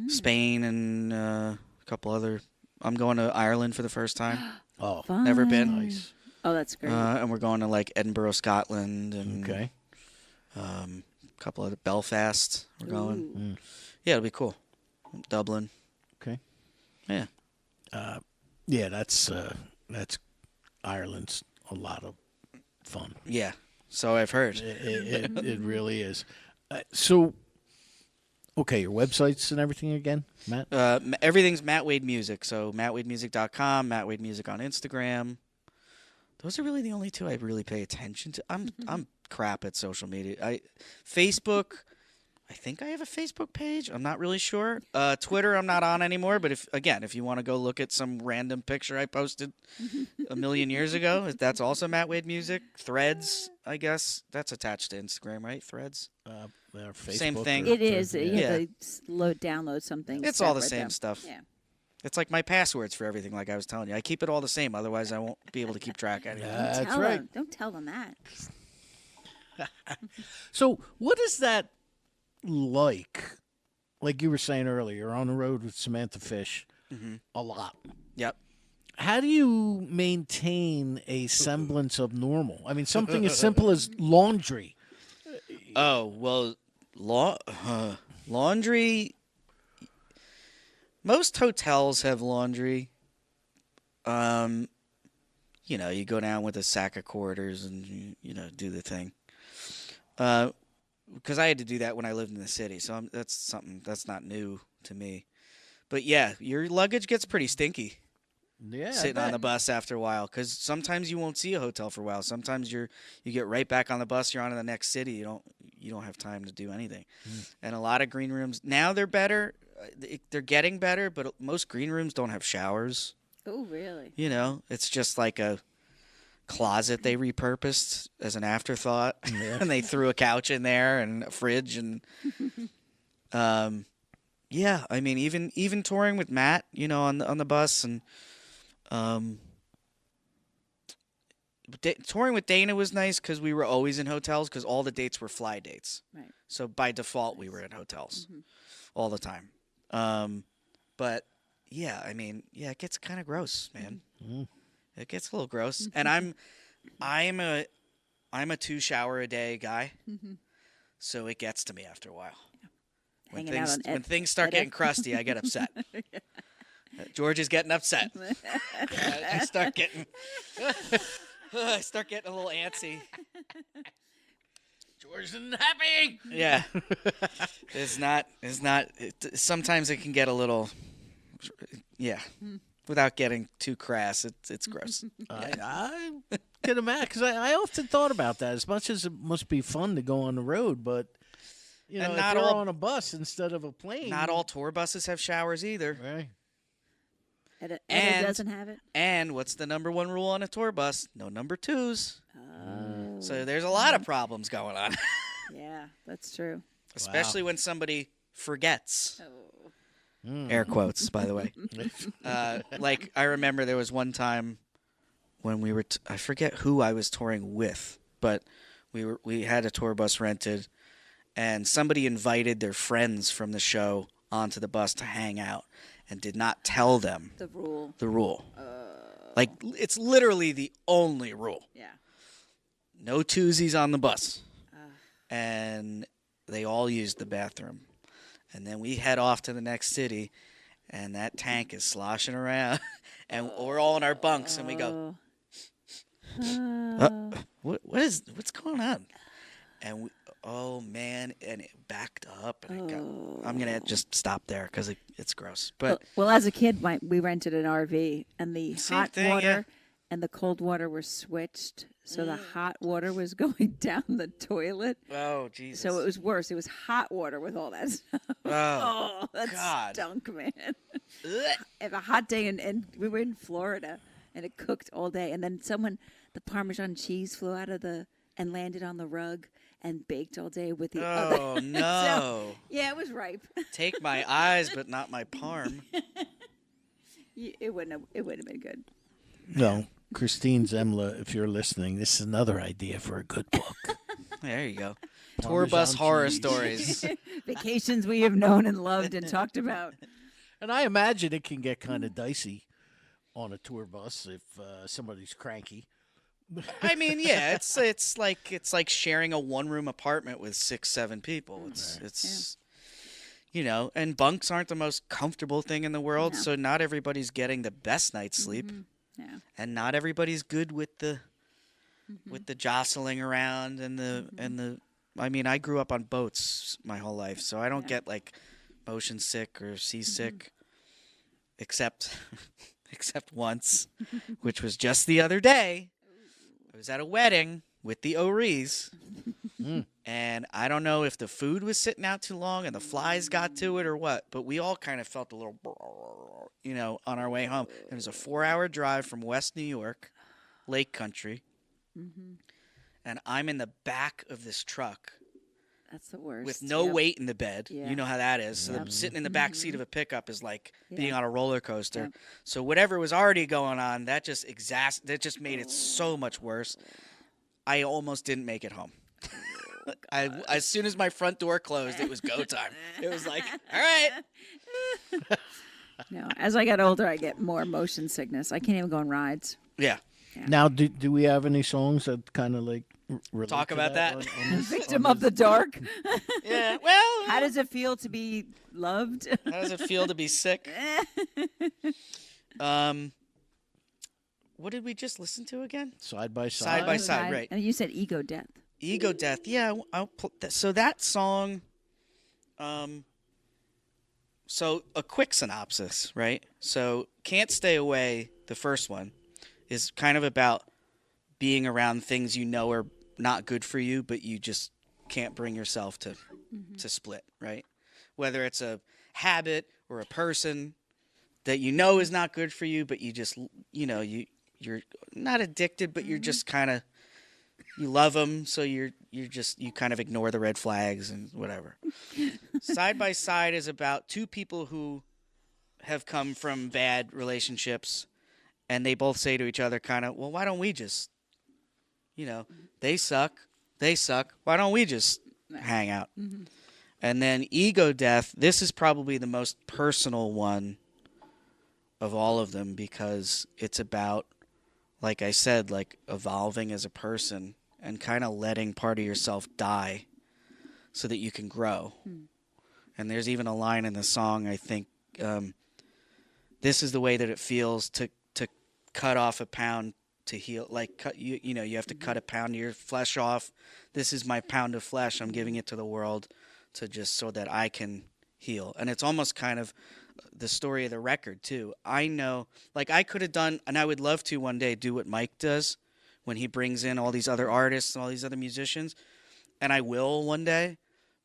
Spain and a couple other. I'm going to Ireland for the first time. Oh, fun. Never been. nice. Oh, that's great. And we're going to like Edinburgh, Scotland, and Okay. a couple other Belfast. We're going. Ooh. Yeah, it'll be cool. Dublin. Okay. Yeah. Yeah, that's Ireland's a lot of fun. Yeah. So I've heard. It really is. So, okay, your websites and everything again, Matt. Everything's Matt Wade Music. So mattwademusic.com, Matt Wade Music on Instagram. Those are really the only two I really pay attention to. I'm crap at social media. Facebook, I think I have a Facebook page. I'm not really sure. Twitter, I'm not on anymore. But if you want to go look at some random picture I posted a million years ago, that's also Matt Wade Music. Threads, I guess that's attached to Instagram, right? Threads. Or Same Facebook thing. or- It is. You Yeah. have to download something. It's all the separate, same though. stuff. Yeah. It's like my passwords for everything, like I was telling you. I keep it all the same, otherwise I won't be able to keep track of anything. That's Tell right. them. Don't tell them that. So, what is that like? Like you were saying earlier, you're on the road with Samantha Fish a lot. Yep. How do you maintain a semblance of normal? I mean, something as simple as laundry. Oh, well, laundry. Most hotels have laundry. You go down with a sack of quarters and do the thing. Because I had to do that when I lived in the city, so that's something that's not new to me. But yeah, your luggage gets pretty stinky Yeah, sitting on the bus after a while, because sometimes you won't see a hotel for a while. Sometimes you get right back on the bus, you're on to the next city. You don't have time to do anything. And a lot of green rooms now, they're better. They're getting better, but most green rooms don't have showers. Oh, really? It's just like a closet they repurposed as an afterthought, and they threw a couch in there and a fridge and yeah. I mean, even touring with Matt, on the bus, and touring with Dana was nice because we were always in hotels because all the dates were fly dates. Right. So by default, we were in hotels all the time. But yeah, I mean, yeah, it gets kind of gross, man. Mm. It gets a little gross, and I'm a 2 shower a day guy, so it gets to me after a while. When Hanging out things on when things start getting crusty, I get upset. George is getting upset. I start getting I start getting a little antsy. George isn't happy. Yeah, sometimes it can get a little, yeah, without getting too crass. It's gross. I can imagine, because I often thought about that. As much as it must be fun to go on the road, but you know, And if not you're all- on a bus instead of a plane, Not all tour buses have showers either. right? And it And- doesn't have it. And what's the number one rule on a tour bus? No number twos. Oh, So there's a lot of problems going on, yeah, that's true. especially when somebody forgets. Oh. Air quotes, by the way. Like I remember there was one time when we were I forget who I was touring with, but we had a tour bus rented, and somebody invited their friends from the show onto the bus to hang out, and did not tell them The rule. the rule. Like it's literally the only rule. Yeah. No twosies on the bus. And they all used the bathroom. And then we head off to the next city, and that tank is sloshing around, and we're all in our bunks, and we go, what's going on? And oh man, and it backed up, and I'm gonna just stop there because it's gross. But Well, as a kid, we rented an RV, and the Same hot thing, water yeah. and the cold water were switched. So the hot water was going down the toilet. oh Jesus, So it was worse. It was hot water with all that stuff. oh, Oh, that God. stunk, man. Ugh. Have a hot day, and we were in Florida, and it cooked all day. And then the Parmesan cheese flew out of and landed on the rug and baked all day with the other. Oh no! Yeah, it was ripe. Take my eyes, but not my parm. It wouldn't have been good. Well, Christine Zemla, if you're listening, this is another idea for a good book. There you go. Tour bus Parmesan horror cheese. stories. Vacations we have known and loved and talked about. And I imagine it can get kind of dicey on a tour bus if somebody's cranky. I mean, yeah, it's like sharing a one-room apartment with 6-7 people. It's you know, and bunks aren't the most comfortable thing in the world, No. so not everybody's getting the best night's sleep, Yeah. and not everybody's good with the jostling around and the. I mean, I grew up on boats my whole life, so I don't get like motion sick or seasick, except once, which was just the other day. I was at a wedding with the O'Rees, and I don't know if the food was sitting out too long and the flies got to it or what, but we all kind of felt a little, you know, on our way home. It was a 4-hour drive from West New York, Lake Country, and I'm in the back of this truck That's the worst. with no Yep. weight in the bed. Yeah. You know how that is. So Yep. sitting in the back seat of a pickup is like being Yeah. on a roller coaster. Yep. So whatever was already going on, that just made it so much worse. I almost didn't make it home. As soon as my front door closed, it was go time. It was like, all right. No, as I get older, I get more motion sickness. I can't even go on rides. Yeah. Now, do we have any songs that kind of like relate Talk to about that? on this- Victim of the dark. Yeah. Well, How does it feel to be loved? how does it feel to be sick? What did we just listen to again? Side by Side side? by side, right. And you said ego death. Ego Death. Yeah, so that song. So a quick synopsis, right? So Can't Stay Away, the first one, is kind of about being around things you know are not good for you, but you just can't bring yourself to split, right? Whether it's a habit or a person that you know is not good for you, but you just, you know, you're not addicted, but you're just kind of, you love them, so you kind of ignore the red flags and whatever. Side by Side is about two people who have come from bad relationships, and they both say to each other kind of, well, why don't we just, you know, they suck, why don't we just hang out? And then ego death, this is probably the most personal one of all of them because it's about, like I said, like evolving as a person and kind of letting part of yourself die so that you can grow. And there's even a line in the song, I think, this is the way that it feels to cut off a pound to heal. Like, you know, you have to cut a pound of your flesh off. This is my pound of flesh. I'm giving it to the world to just so that I can heal. And it's almost kind of the story of the record, too. I know, like, I could have done, and I would love to one day do what Mike does when he brings in all these other artists and all these other musicians. And I will one day.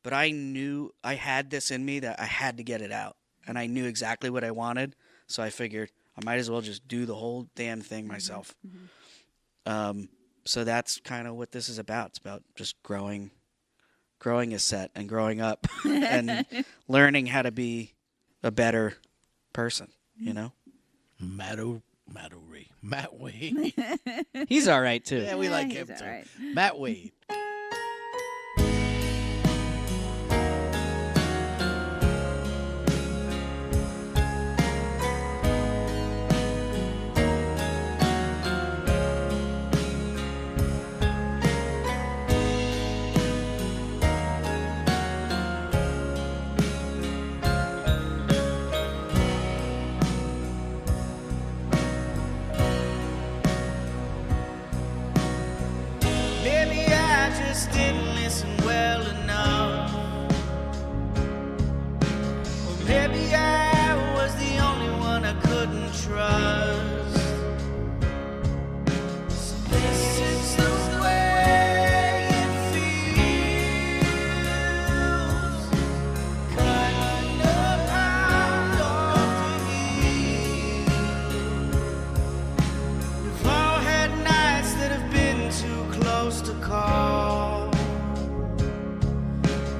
But I knew I had this in me that I had to get it out. And I knew exactly what I wanted. So I figured I might as well just do the whole damn thing myself. So that's kind of what this is about. It's about just growing a set and growing up and learning how to be a better person, you know? Matt Wade. He's all right, too. Yeah, we like he's him all too. right. Matt Wade. Maybe I just didn't listen well enough. Or maybe I was the only one I couldn't trust. So this is the way it feels. Cutting a pound off the heel. We've all had nights that have been too close to call.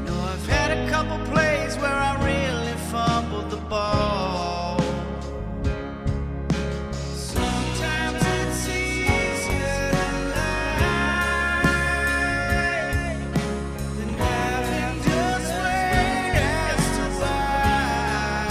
No, I've had a couple plays where I really fumbled the ball. Sometimes it's easier to lie than having just wait as to why.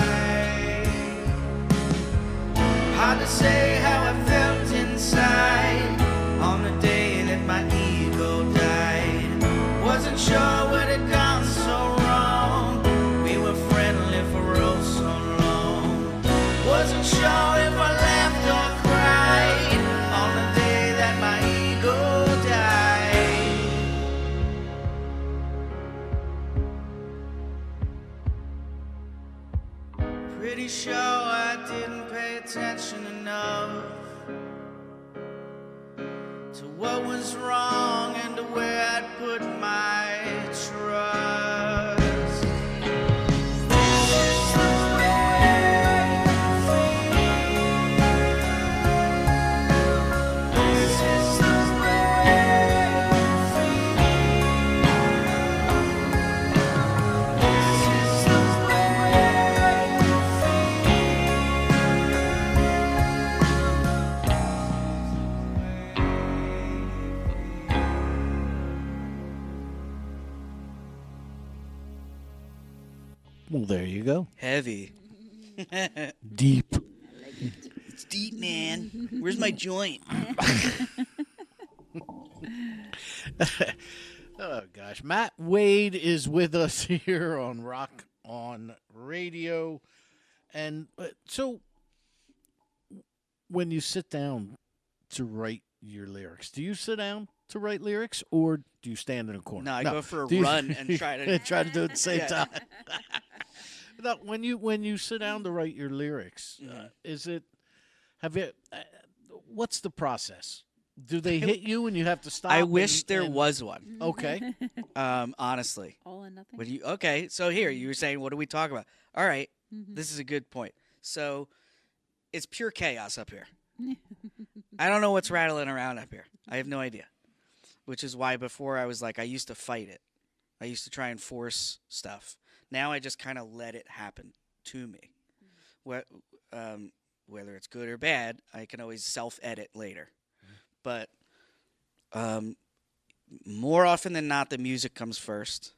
Hard to say how I felt inside on the day that my ego died. Wasn't sure what had gone so wrong. We were friendly for oh so long. Wasn't sure if I laughed or cried on the day that my ego died. Pretty sure I didn't pay attention enough to what was wrong and to where I'd put my trust. This is the way it feels. This is the way it feels. This is the way Well, there you go. Heavy. Deep. It's deep, man. Where's my joint? Oh, gosh. Matt Wade is with us here on Rock on Radio. And so when you sit down to write your lyrics, do you sit down to write lyrics or do you stand in a corner? No, I go for a Do you- run and try to. try to do it at the same Yeah. time. Now, when you sit down to write your lyrics, is it what's the process? Do they hit you and you have to stop? I wish there was one. Okay. Honestly. All or nothing. When you okay, so here you were saying, what do we talk about? All right, this is a good point. So it's pure chaos up here. I don't know what's rattling around up here. I have no idea. Which is why before I was like, I used to fight it. I used to try and force stuff. Now I just kind of let it happen to me. Whether it's good or bad, I can always self-edit later. But more often than not, the music comes first.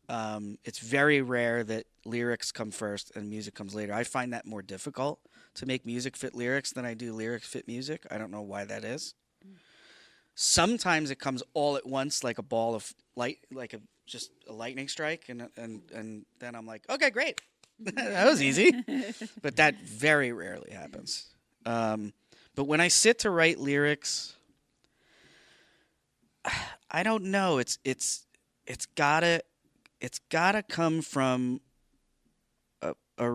It's very rare that lyrics come first and music comes later. I find that more difficult to make music fit lyrics than I do lyrics fit music. I don't know why that is. Sometimes it comes all at once, like a ball of light, like just a lightning strike, and then I'm like, okay, great, that was easy. But that very rarely happens. But when I sit to write lyrics, I don't know. It's gotta come from a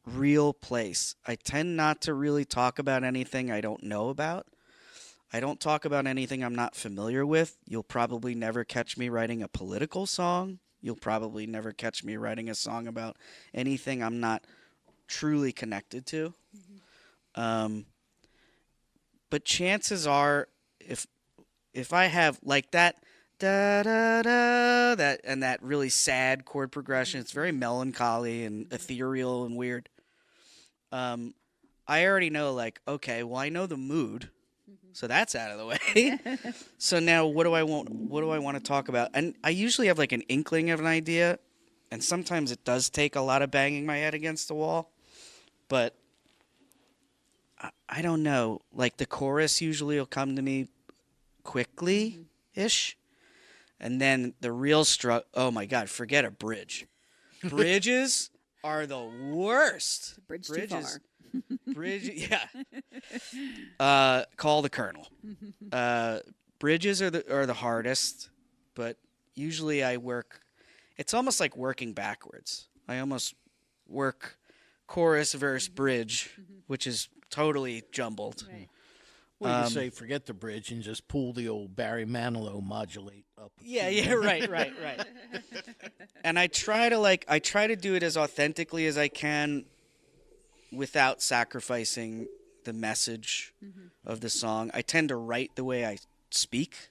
real place. I tend not to really talk about anything I don't know about. I don't talk about anything I'm not familiar with. You'll probably never catch me writing a political song. You'll probably never catch me writing a song about anything I'm not truly connected to. But chances are, if I have like that da da da that really sad chord progression, it's very melancholy and ethereal and weird. I already know, like, okay, well, I know the mood. So that's out of the way. So now what do I want to talk about? And I usually have like an inkling of an idea, and sometimes it does take a lot of banging my head against the wall. But I don't know. Like the chorus usually will come to me quickly-ish. And then the real oh my God, forget a bridge. Bridges are the worst. Bridge Bridges. too far. Bridge, yeah. Call the colonel. Bridges are the hardest, but usually I work. It's almost like working backwards. I almost work chorus verse bridge, which is totally jumbled. Right. Well, you say forget the bridge and just pull the old Barry Manilow modulate up. Yeah, right. And I try to do it as authentically as I can, without sacrificing the message of the song. I tend to write the way I speak.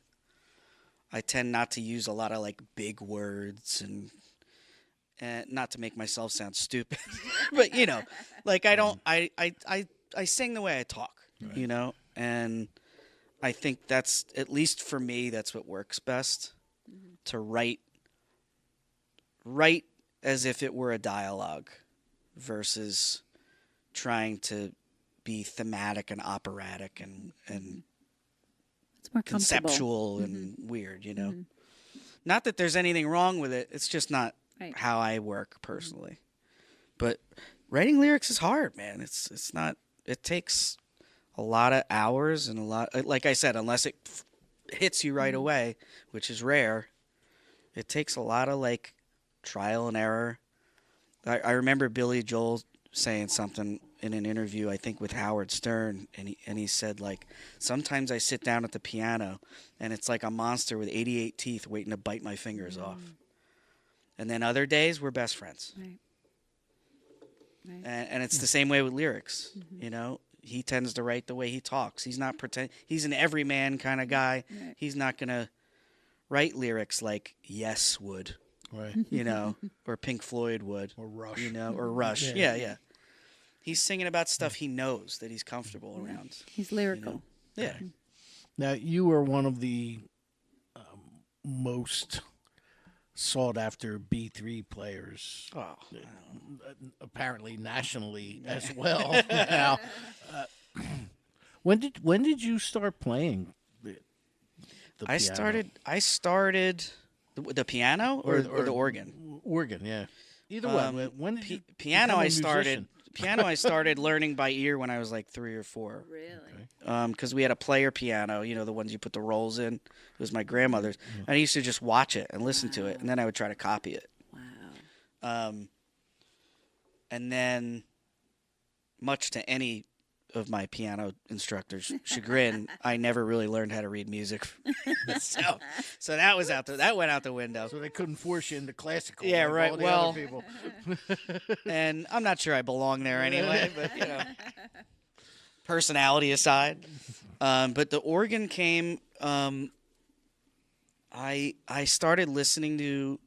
I tend not to use a lot of like big words and not to make myself sound stupid, but you know, like I sing the way I talk, right. You know, and I think that's, at least for me, that's what works best, to write as if it were a dialogue versus trying to be thematic and operatic and It's more conceptual and weird, you know. Not that there's anything wrong with it. It's just not how I work personally. But writing lyrics is hard, man. It's not. It takes a lot of hours and a lot. Like I said, unless it hits you right away, which is rare, it takes a lot of like trial and error. I remember Billy Joel saying something in an interview, I think with Howard Stern, and he said, like, sometimes I sit down at the piano and it's like a monster with 88 teeth waiting to bite my fingers off. And then other days we're best friends. Right. And it's the same way with lyrics, you know. He tends to write the way he talks. He's not he's an everyman kind of guy. Right. He's not going to write lyrics like Yes would. Right. You know, or Pink Floyd would. Or Rush. You know, or Rush. Yeah. He's singing about stuff he knows that he's comfortable around. He's lyrical. You know? Yeah. Now, you are one of the most sought-after B3 players. Oh. Apparently nationally as well. Now, when did you start playing the I piano? started the piano or the organ. Organ, yeah. Either way. When did you piano? become a musician? Piano. I started learning by ear when I was like 3 or 4. Really? Because we had a player piano, you know, the ones you put the rolls in. It was my grandmother's, and I used to just watch it and listen to it, and then I would try to copy it. Wow. And then, much to any of my piano instructor's chagrin, I never really learned how to read music. so that was that went out the window. So they couldn't force you into classical. Yeah, like right. all the Well, other people. And I'm not sure I belong there anyway, but you know, personality aside. But the organ came. I started listening to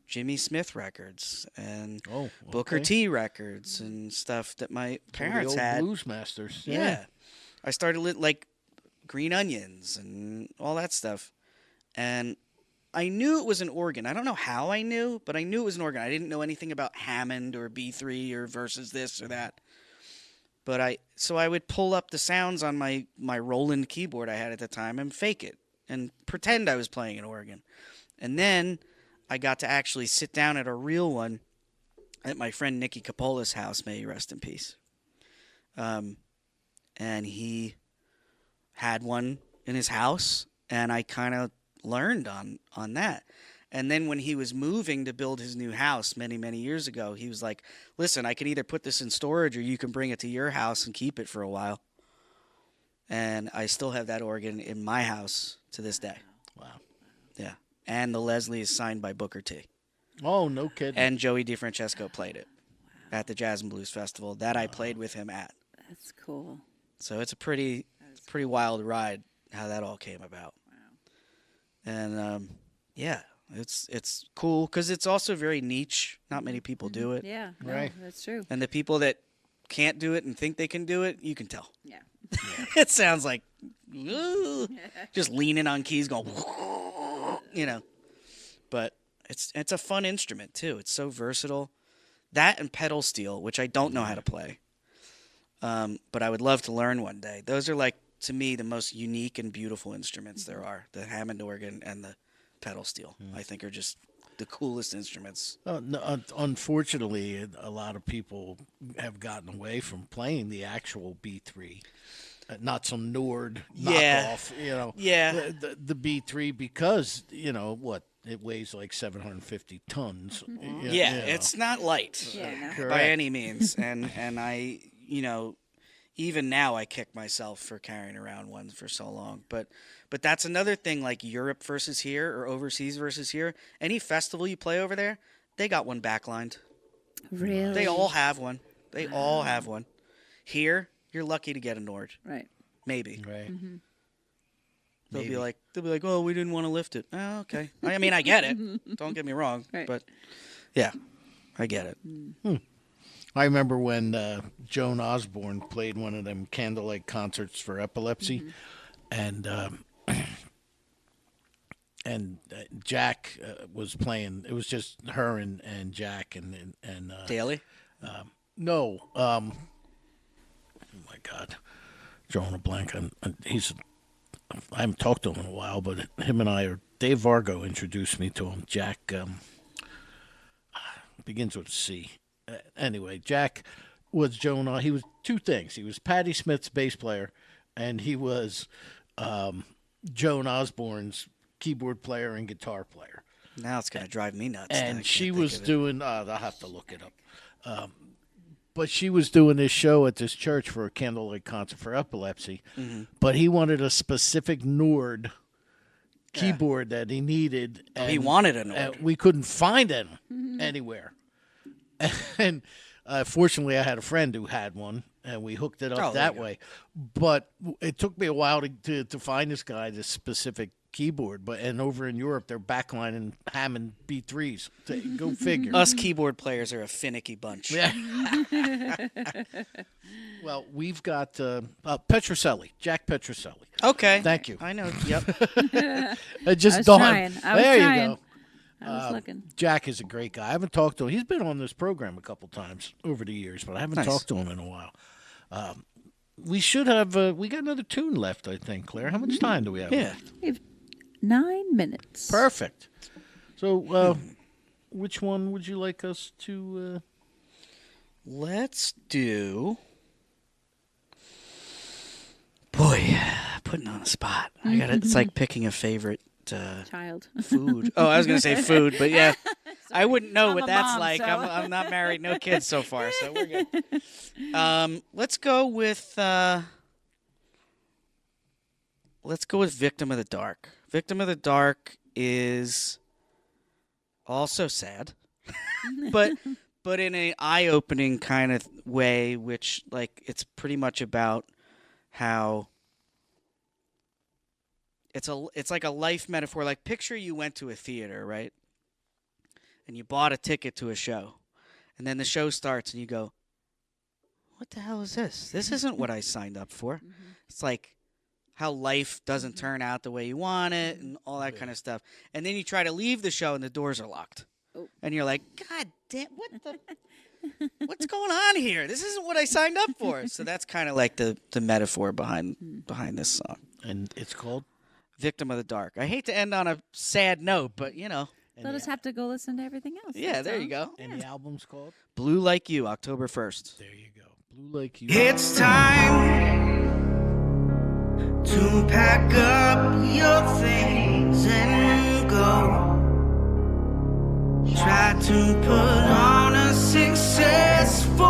Jimmy Smith records and Booker T records and stuff that my parents the old had. Blues masters. Yeah. I started like Green Onions and all that stuff. And I knew it was an organ. I don't know how I knew, but I knew it was an organ. I didn't know anything about Hammond or B3 or versus this or that. But I would pull up the sounds on my Roland keyboard I had at the time and fake it and pretend I was playing an organ. And then I got to actually sit down at a real one at my friend Nicky Capola's house, may he rest in peace. And he had one in his house, and I kind of learned on that. And then when he was moving to build his new house many, many years ago, he was like, listen, I can either put this in storage or you can bring it to your house and keep it for a while. And I still have that organ in my house to this day. Wow. Yeah. And the Leslie is signed by Booker T. Oh, no kidding. And Joey DeFrancesco played it at the Jazz and Blues Festival that I played with him at. That's cool. So it's a pretty wild ride how that all came about. Wow. And yeah, it's cool because it's also very niche. Not many people do it. Yeah, no, Right. that's true. And the people that can't do it and think they can do it, you can tell. Yeah. It sounds like just leaning on keys going, But it's a fun instrument too. It's so versatile. That and pedal steel, which I don't know how to play. But I would love to learn one day. Those are like, to me, the most unique and beautiful instruments there are. The Hammond organ and the pedal steel, I think, are just the coolest instruments. No, unfortunately, a lot of people have gotten away from playing the actual B3, not some Nord Yeah. knockoff. Yeah. The B3 because it weighs like 750 tons. Yeah, it's not light Yeah, no. by Correct. any means. And I, even now I kick myself for carrying around one for so long. But that's another thing, like Europe versus here or overseas versus here. Any festival you play over there, they got one backlined. Really? They all have one. They all have one. Here, you're lucky to get a Nord. Right. Maybe. Right. They'll be like, oh, we didn't want to lift it. Oh, okay. I mean, I get it. Don't get me wrong. Right. But yeah, I get it. I remember when Joan Osborne played one of them candlelight concerts for epilepsy, and Jack was playing. It was just her and Jack and Daily? no, oh my God, drawing a blank. I haven't talked to him in a while, but him and I are. Dave Vargo introduced me to him. Jack begins with a C. Anyway, Jack was Joan. He was two things. He was Patti Smith's bass player, and he was Joan Osborne's keyboard player and guitar player. Now it's going to drive me nuts. that I And can't she think was of it. doing. I'll have to look it up. But she was doing this show at this church for a candlelight concert for epilepsy. But he wanted a specific Nord keyboard that he needed. He wanted a Nord. And we couldn't find it anywhere. And fortunately, I had a friend who had one, and we hooked it up Oh, there that you go. way. But it took me a while to find this guy, this specific keyboard. And over in Europe, they're backlining Hammond B3s. Go figure. Us keyboard players are a finicky bunch. Yeah. Well, we've got Petroselli, Jack Petroselli. Okay. Thank you. I know. Yep. It just I was dawned. trying. I was there trying. you go. I was looking. Jack is a great guy. I haven't talked to him. He's been on this program a couple times over the years, but I haven't Nice. talked to him in a while. We should have. We got another tune left, I think. Claire, how much time do we have? Yeah. left? We have 9 minutes. Perfect. So, which one would you like us to? Let's do. Boy, putting on a spot. I got It's like picking a favorite Child. food. Oh, I was gonna say food, but yeah, I wouldn't know I'm what a that's mom, like. so- I'm not married, no kids so far, so we're good. Let's go with Victim of the Dark. Victim of the Dark is also sad, but in an eye-opening kind of way, which like it's pretty much about how it's like a life metaphor. Like picture you went to a theater, right? And you bought a ticket to a show. And then the show starts and you go, "What the hell is this? This isn't what I signed up for." It's like how life doesn't turn out the way you want it and all that kind of stuff. And then you try to leave the show and the doors are locked. Oh. And you're like, God damn, what's going on here? This isn't what I signed up for. So that's kind of like the metaphor behind this song. And it's called Victim of the Dark. I hate to end on a sad note, but They'll just have to go listen to everything else. yeah, that's there all. you go. and the album's called Blue Like You, October 1st. There you go. Blue Like You. It's time to pack up your things and go. Try to put on a successful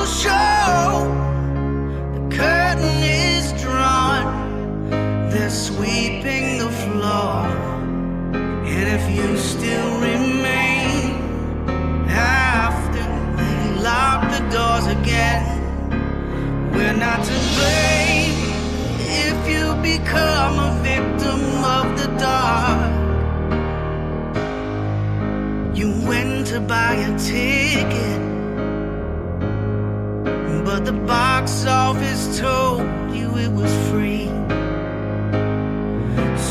show. The curtain is drawn, they're sweeping the floor. And if you still remain after they lock the doors again, we're not to blame if you become a victim of the dark. You went to buy a ticket, but the box office told you it was free.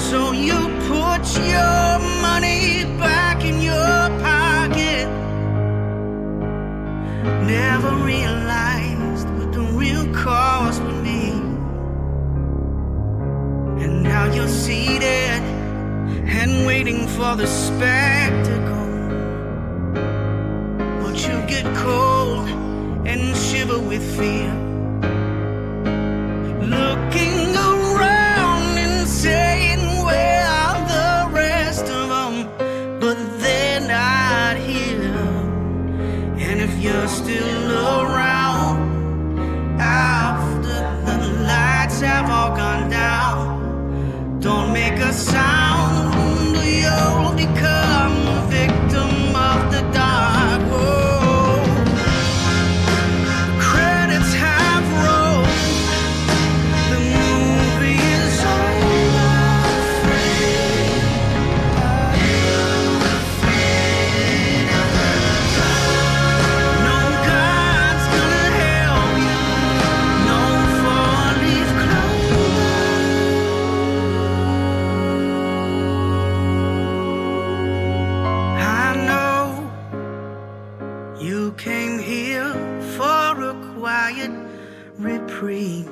So you put your money back in your pocket. Never realized what the real cost would be. And now you're seated and waiting for the spectacle. But you get cold and shiver with fear, looking around and saying, where are the rest of them? But they're not here. And if you're still around after the lights have all gone down, don't make a sound or you'll become a victim of the dark. Whoa. The credits have rolled, the movie is over. No God's gonna help you, no four-leaf clover. I know you came here for a quiet reprieve.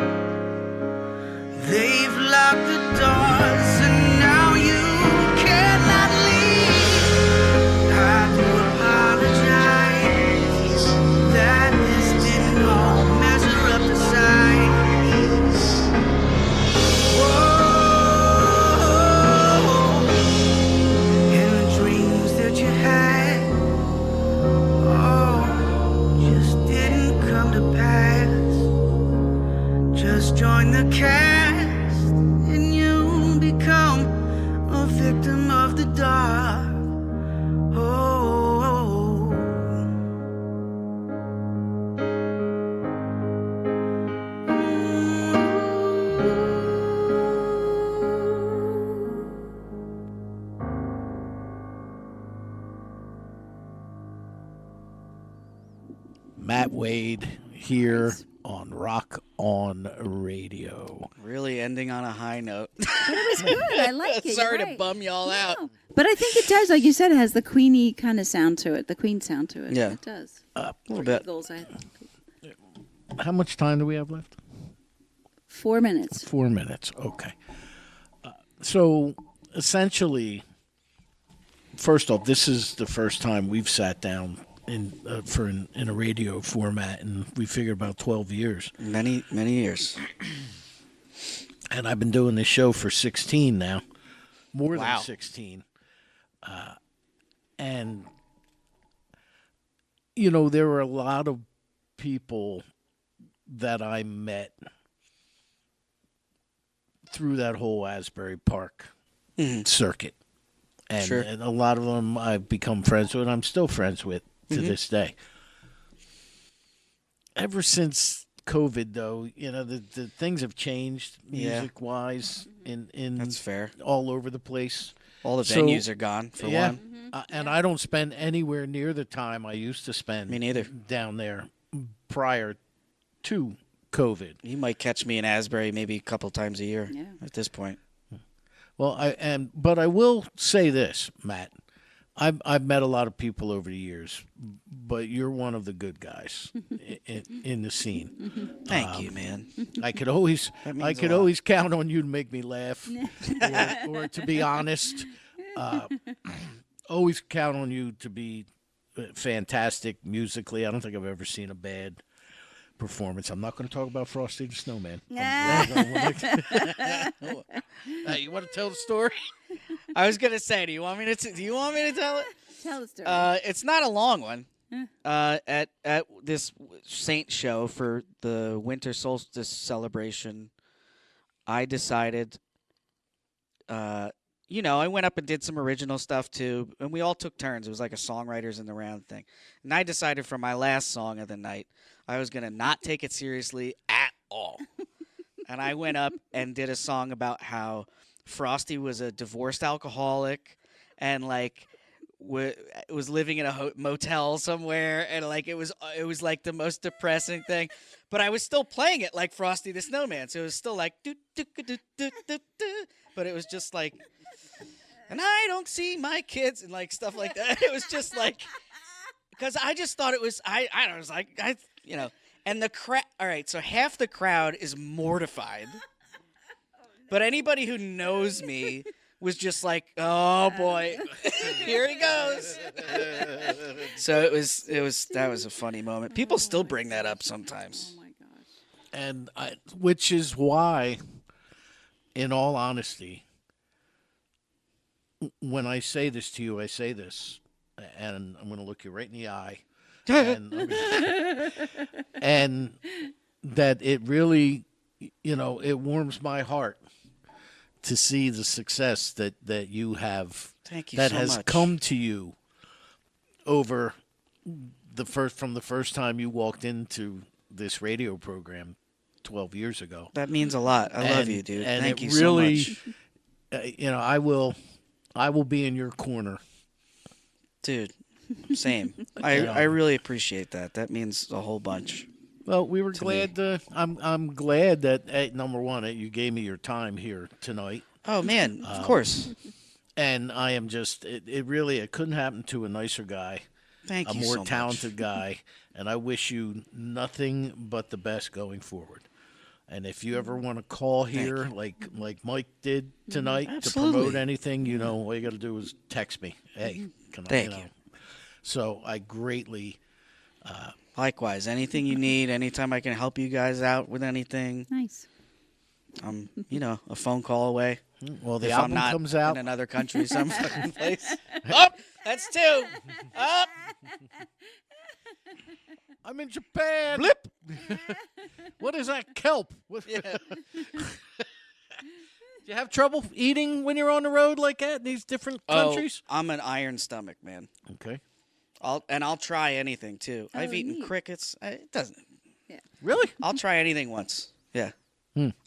They've locked the doors and now you cannot leave. I do apologize that this didn't all measure up to size. Whoa. And the dreams that you had, oh, just didn't come to pass. Just join the cast and you become a victim of the dark. Oh, Matt Wade here on Rock On Radio. Really ending on a high note. But it was good. I like it. Sorry You're to right. bum y'all out. No. But I think it does, like you said, it has the Queenie kind of sound to it, the Queen sound to it. Yeah. It does. A little bit. Eagles, I think. How much time do we have left? 4 minutes. 4 minutes. Okay. So essentially, first off, this is the first time we've sat down in a radio format, and we figured about 12 years. Many years. And I've been doing this show for 16 now, more Wow. than 16. And there were a lot of people that I met through that whole Asbury Park circuit. And, Sure. and a lot of them I've become friends with, and I'm still friends with to this day. Ever since COVID, though, the things have changed Yeah. music-wise in That's fair. all over the place. All the So- venues are gone for Yeah. one. And I don't spend anywhere near the time I used to spend Me neither. down there prior to COVID. You might catch me in Asbury maybe a couple times a year Yeah. at this point. Well, but I will say this, Matt. I've met a lot of people over the years, but you're one of the good guys in the scene. Thank you, man. I could always That means I a could lot. always count on you to make me laugh, or to be honest. Always count on you to be fantastic musically. I don't think I've ever seen a bad performance. I'm not going to talk about Frosty the Snowman. Hey, you want to tell the story? I was gonna say, do you want me to tell it? Tell the story. It's not a long one. At this Saint show for the winter solstice celebration, I decided, I went up and did some original stuff too, and we all took turns. It was like a songwriters in the round thing. And I decided for my last song of the night, I was gonna not take it seriously at all. And I went up and did a song about how Frosty was a divorced alcoholic and like was living in a motel somewhere, and like it was like the most depressing thing, but I was still playing it like Frosty the Snowman, so it was still like do, do, do, do, do, do, do, but it was just like, and I don't see my kids and like stuff like that. It was just like, because I just thought it was I don't know, it was like and the crowd. All right, so half the crowd is mortified. But anybody who knows me was just like, "Oh boy, here he goes." So that was a funny moment. People still bring that up sometimes. Oh my gosh. And which is why, in all honesty, when I say this to you, I say this, and I'm going to look you right in the eye, and that it really, it warms my heart to see the success that you have. Thank you that so has much. come to you over from the first time you walked into this radio program 12 years ago. That means a lot. I love And- you, dude. and Thank it you really, so much. I will be in your corner. Dude, same. I really appreciate that. That means a whole bunch. Well, we were To glad to. I'm glad that number one, that you gave me your time here tonight, Oh man, of course. and I am just. It really it couldn't happen to a nicer guy, Thank a you more so talented much. guy, and I wish you nothing but the best going forward. And if you ever want to call here, like Mike did tonight, to promote Absolutely. anything, all you got to do is text me. Hey, can I? Thank you. So I greatly. Likewise, anything you need, anytime I can help you guys out with anything, Nice. I'm, a phone call away. Well, the If I'm album not comes out. in another country, some fucking place. Oh, that's two. Oh, I'm in Japan. blip. What is that kelp? What- Yeah. Do you have trouble eating when you're on the road like that in these different countries? Oh, I'm an iron stomach, man. Okay. I'll try anything too. Oh, I've eaten neat. crickets. It doesn't. Really? I'll try anything once. Yeah.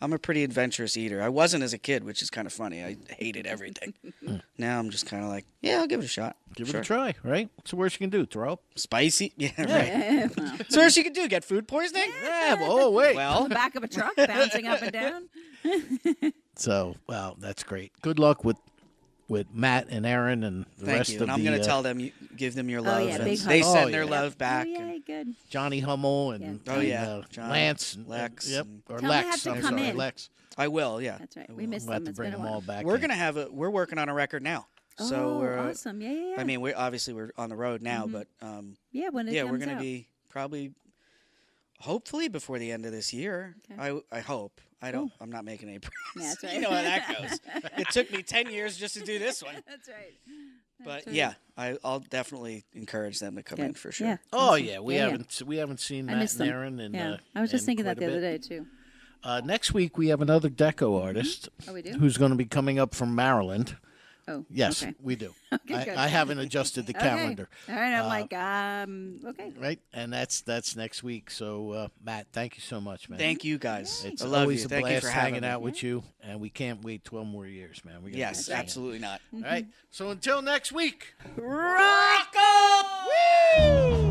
I'm a pretty adventurous eater. I wasn't as a kid, which is kind of funny. I hated everything. Now I'm just kind of like, yeah, I'll give it a shot. Give Sure. it a try, right? What's the worst you can do? Throw up? Spicy? Yeah, right. So worst you can do, get food poisoning? Yeah, well, oh, wait. Well, The back of a truck bouncing up and down. So, well, that's great. Good luck with Matt and Aaron and the thank rest you. of And I'm the going to tell them, give them your Oh, love. yeah, and big they hug. send Oh, their yeah. love back. Oh, yeah, and- good. Johnny Hummel and, Yeah. Oh, yeah. and, John, Lance. Lex, Yep. and- Or Tell 'em I Lex. have to I'm come sorry, in. Lex. I will, yeah. That's right. I We will. missed We'll have them. to It's bring been a them while. all back. We're in. gonna we're working on a record now. So Oh, we're awesome. Yeah. I mean, we're on the road now, but yeah, when it yeah, comes we're gonna out. be probably, hopefully before the end of this year. Okay. I hope. I'm not making any promises. Yeah, that's right. You know how that goes. It took me 10 years just to do this one. That's right. But right. yeah, I'll definitely encourage them to come in Good. for sure. Yeah. Oh, awesome. yeah. We haven't seen I Matt missed and them. Aaron. And, Yeah. I was just in thinking that quite the a other bit. day, too. Next week, we have another deco artist Oh, we do? who's going to be coming up from Maryland. Oh. Yes, Okay. we do. Okay, good. I haven't adjusted the Okay. calendar. All right. I'm like, okay. Right, and that's next week. So, Matt, thank you so much, man. Thank you guys. It's I love always you. a Thank you blast for having hanging me. out with you, and we can't wait 12 more years, man. We gotta Yes, do it again. absolutely not. All right, so until next week. Rock on! Woo!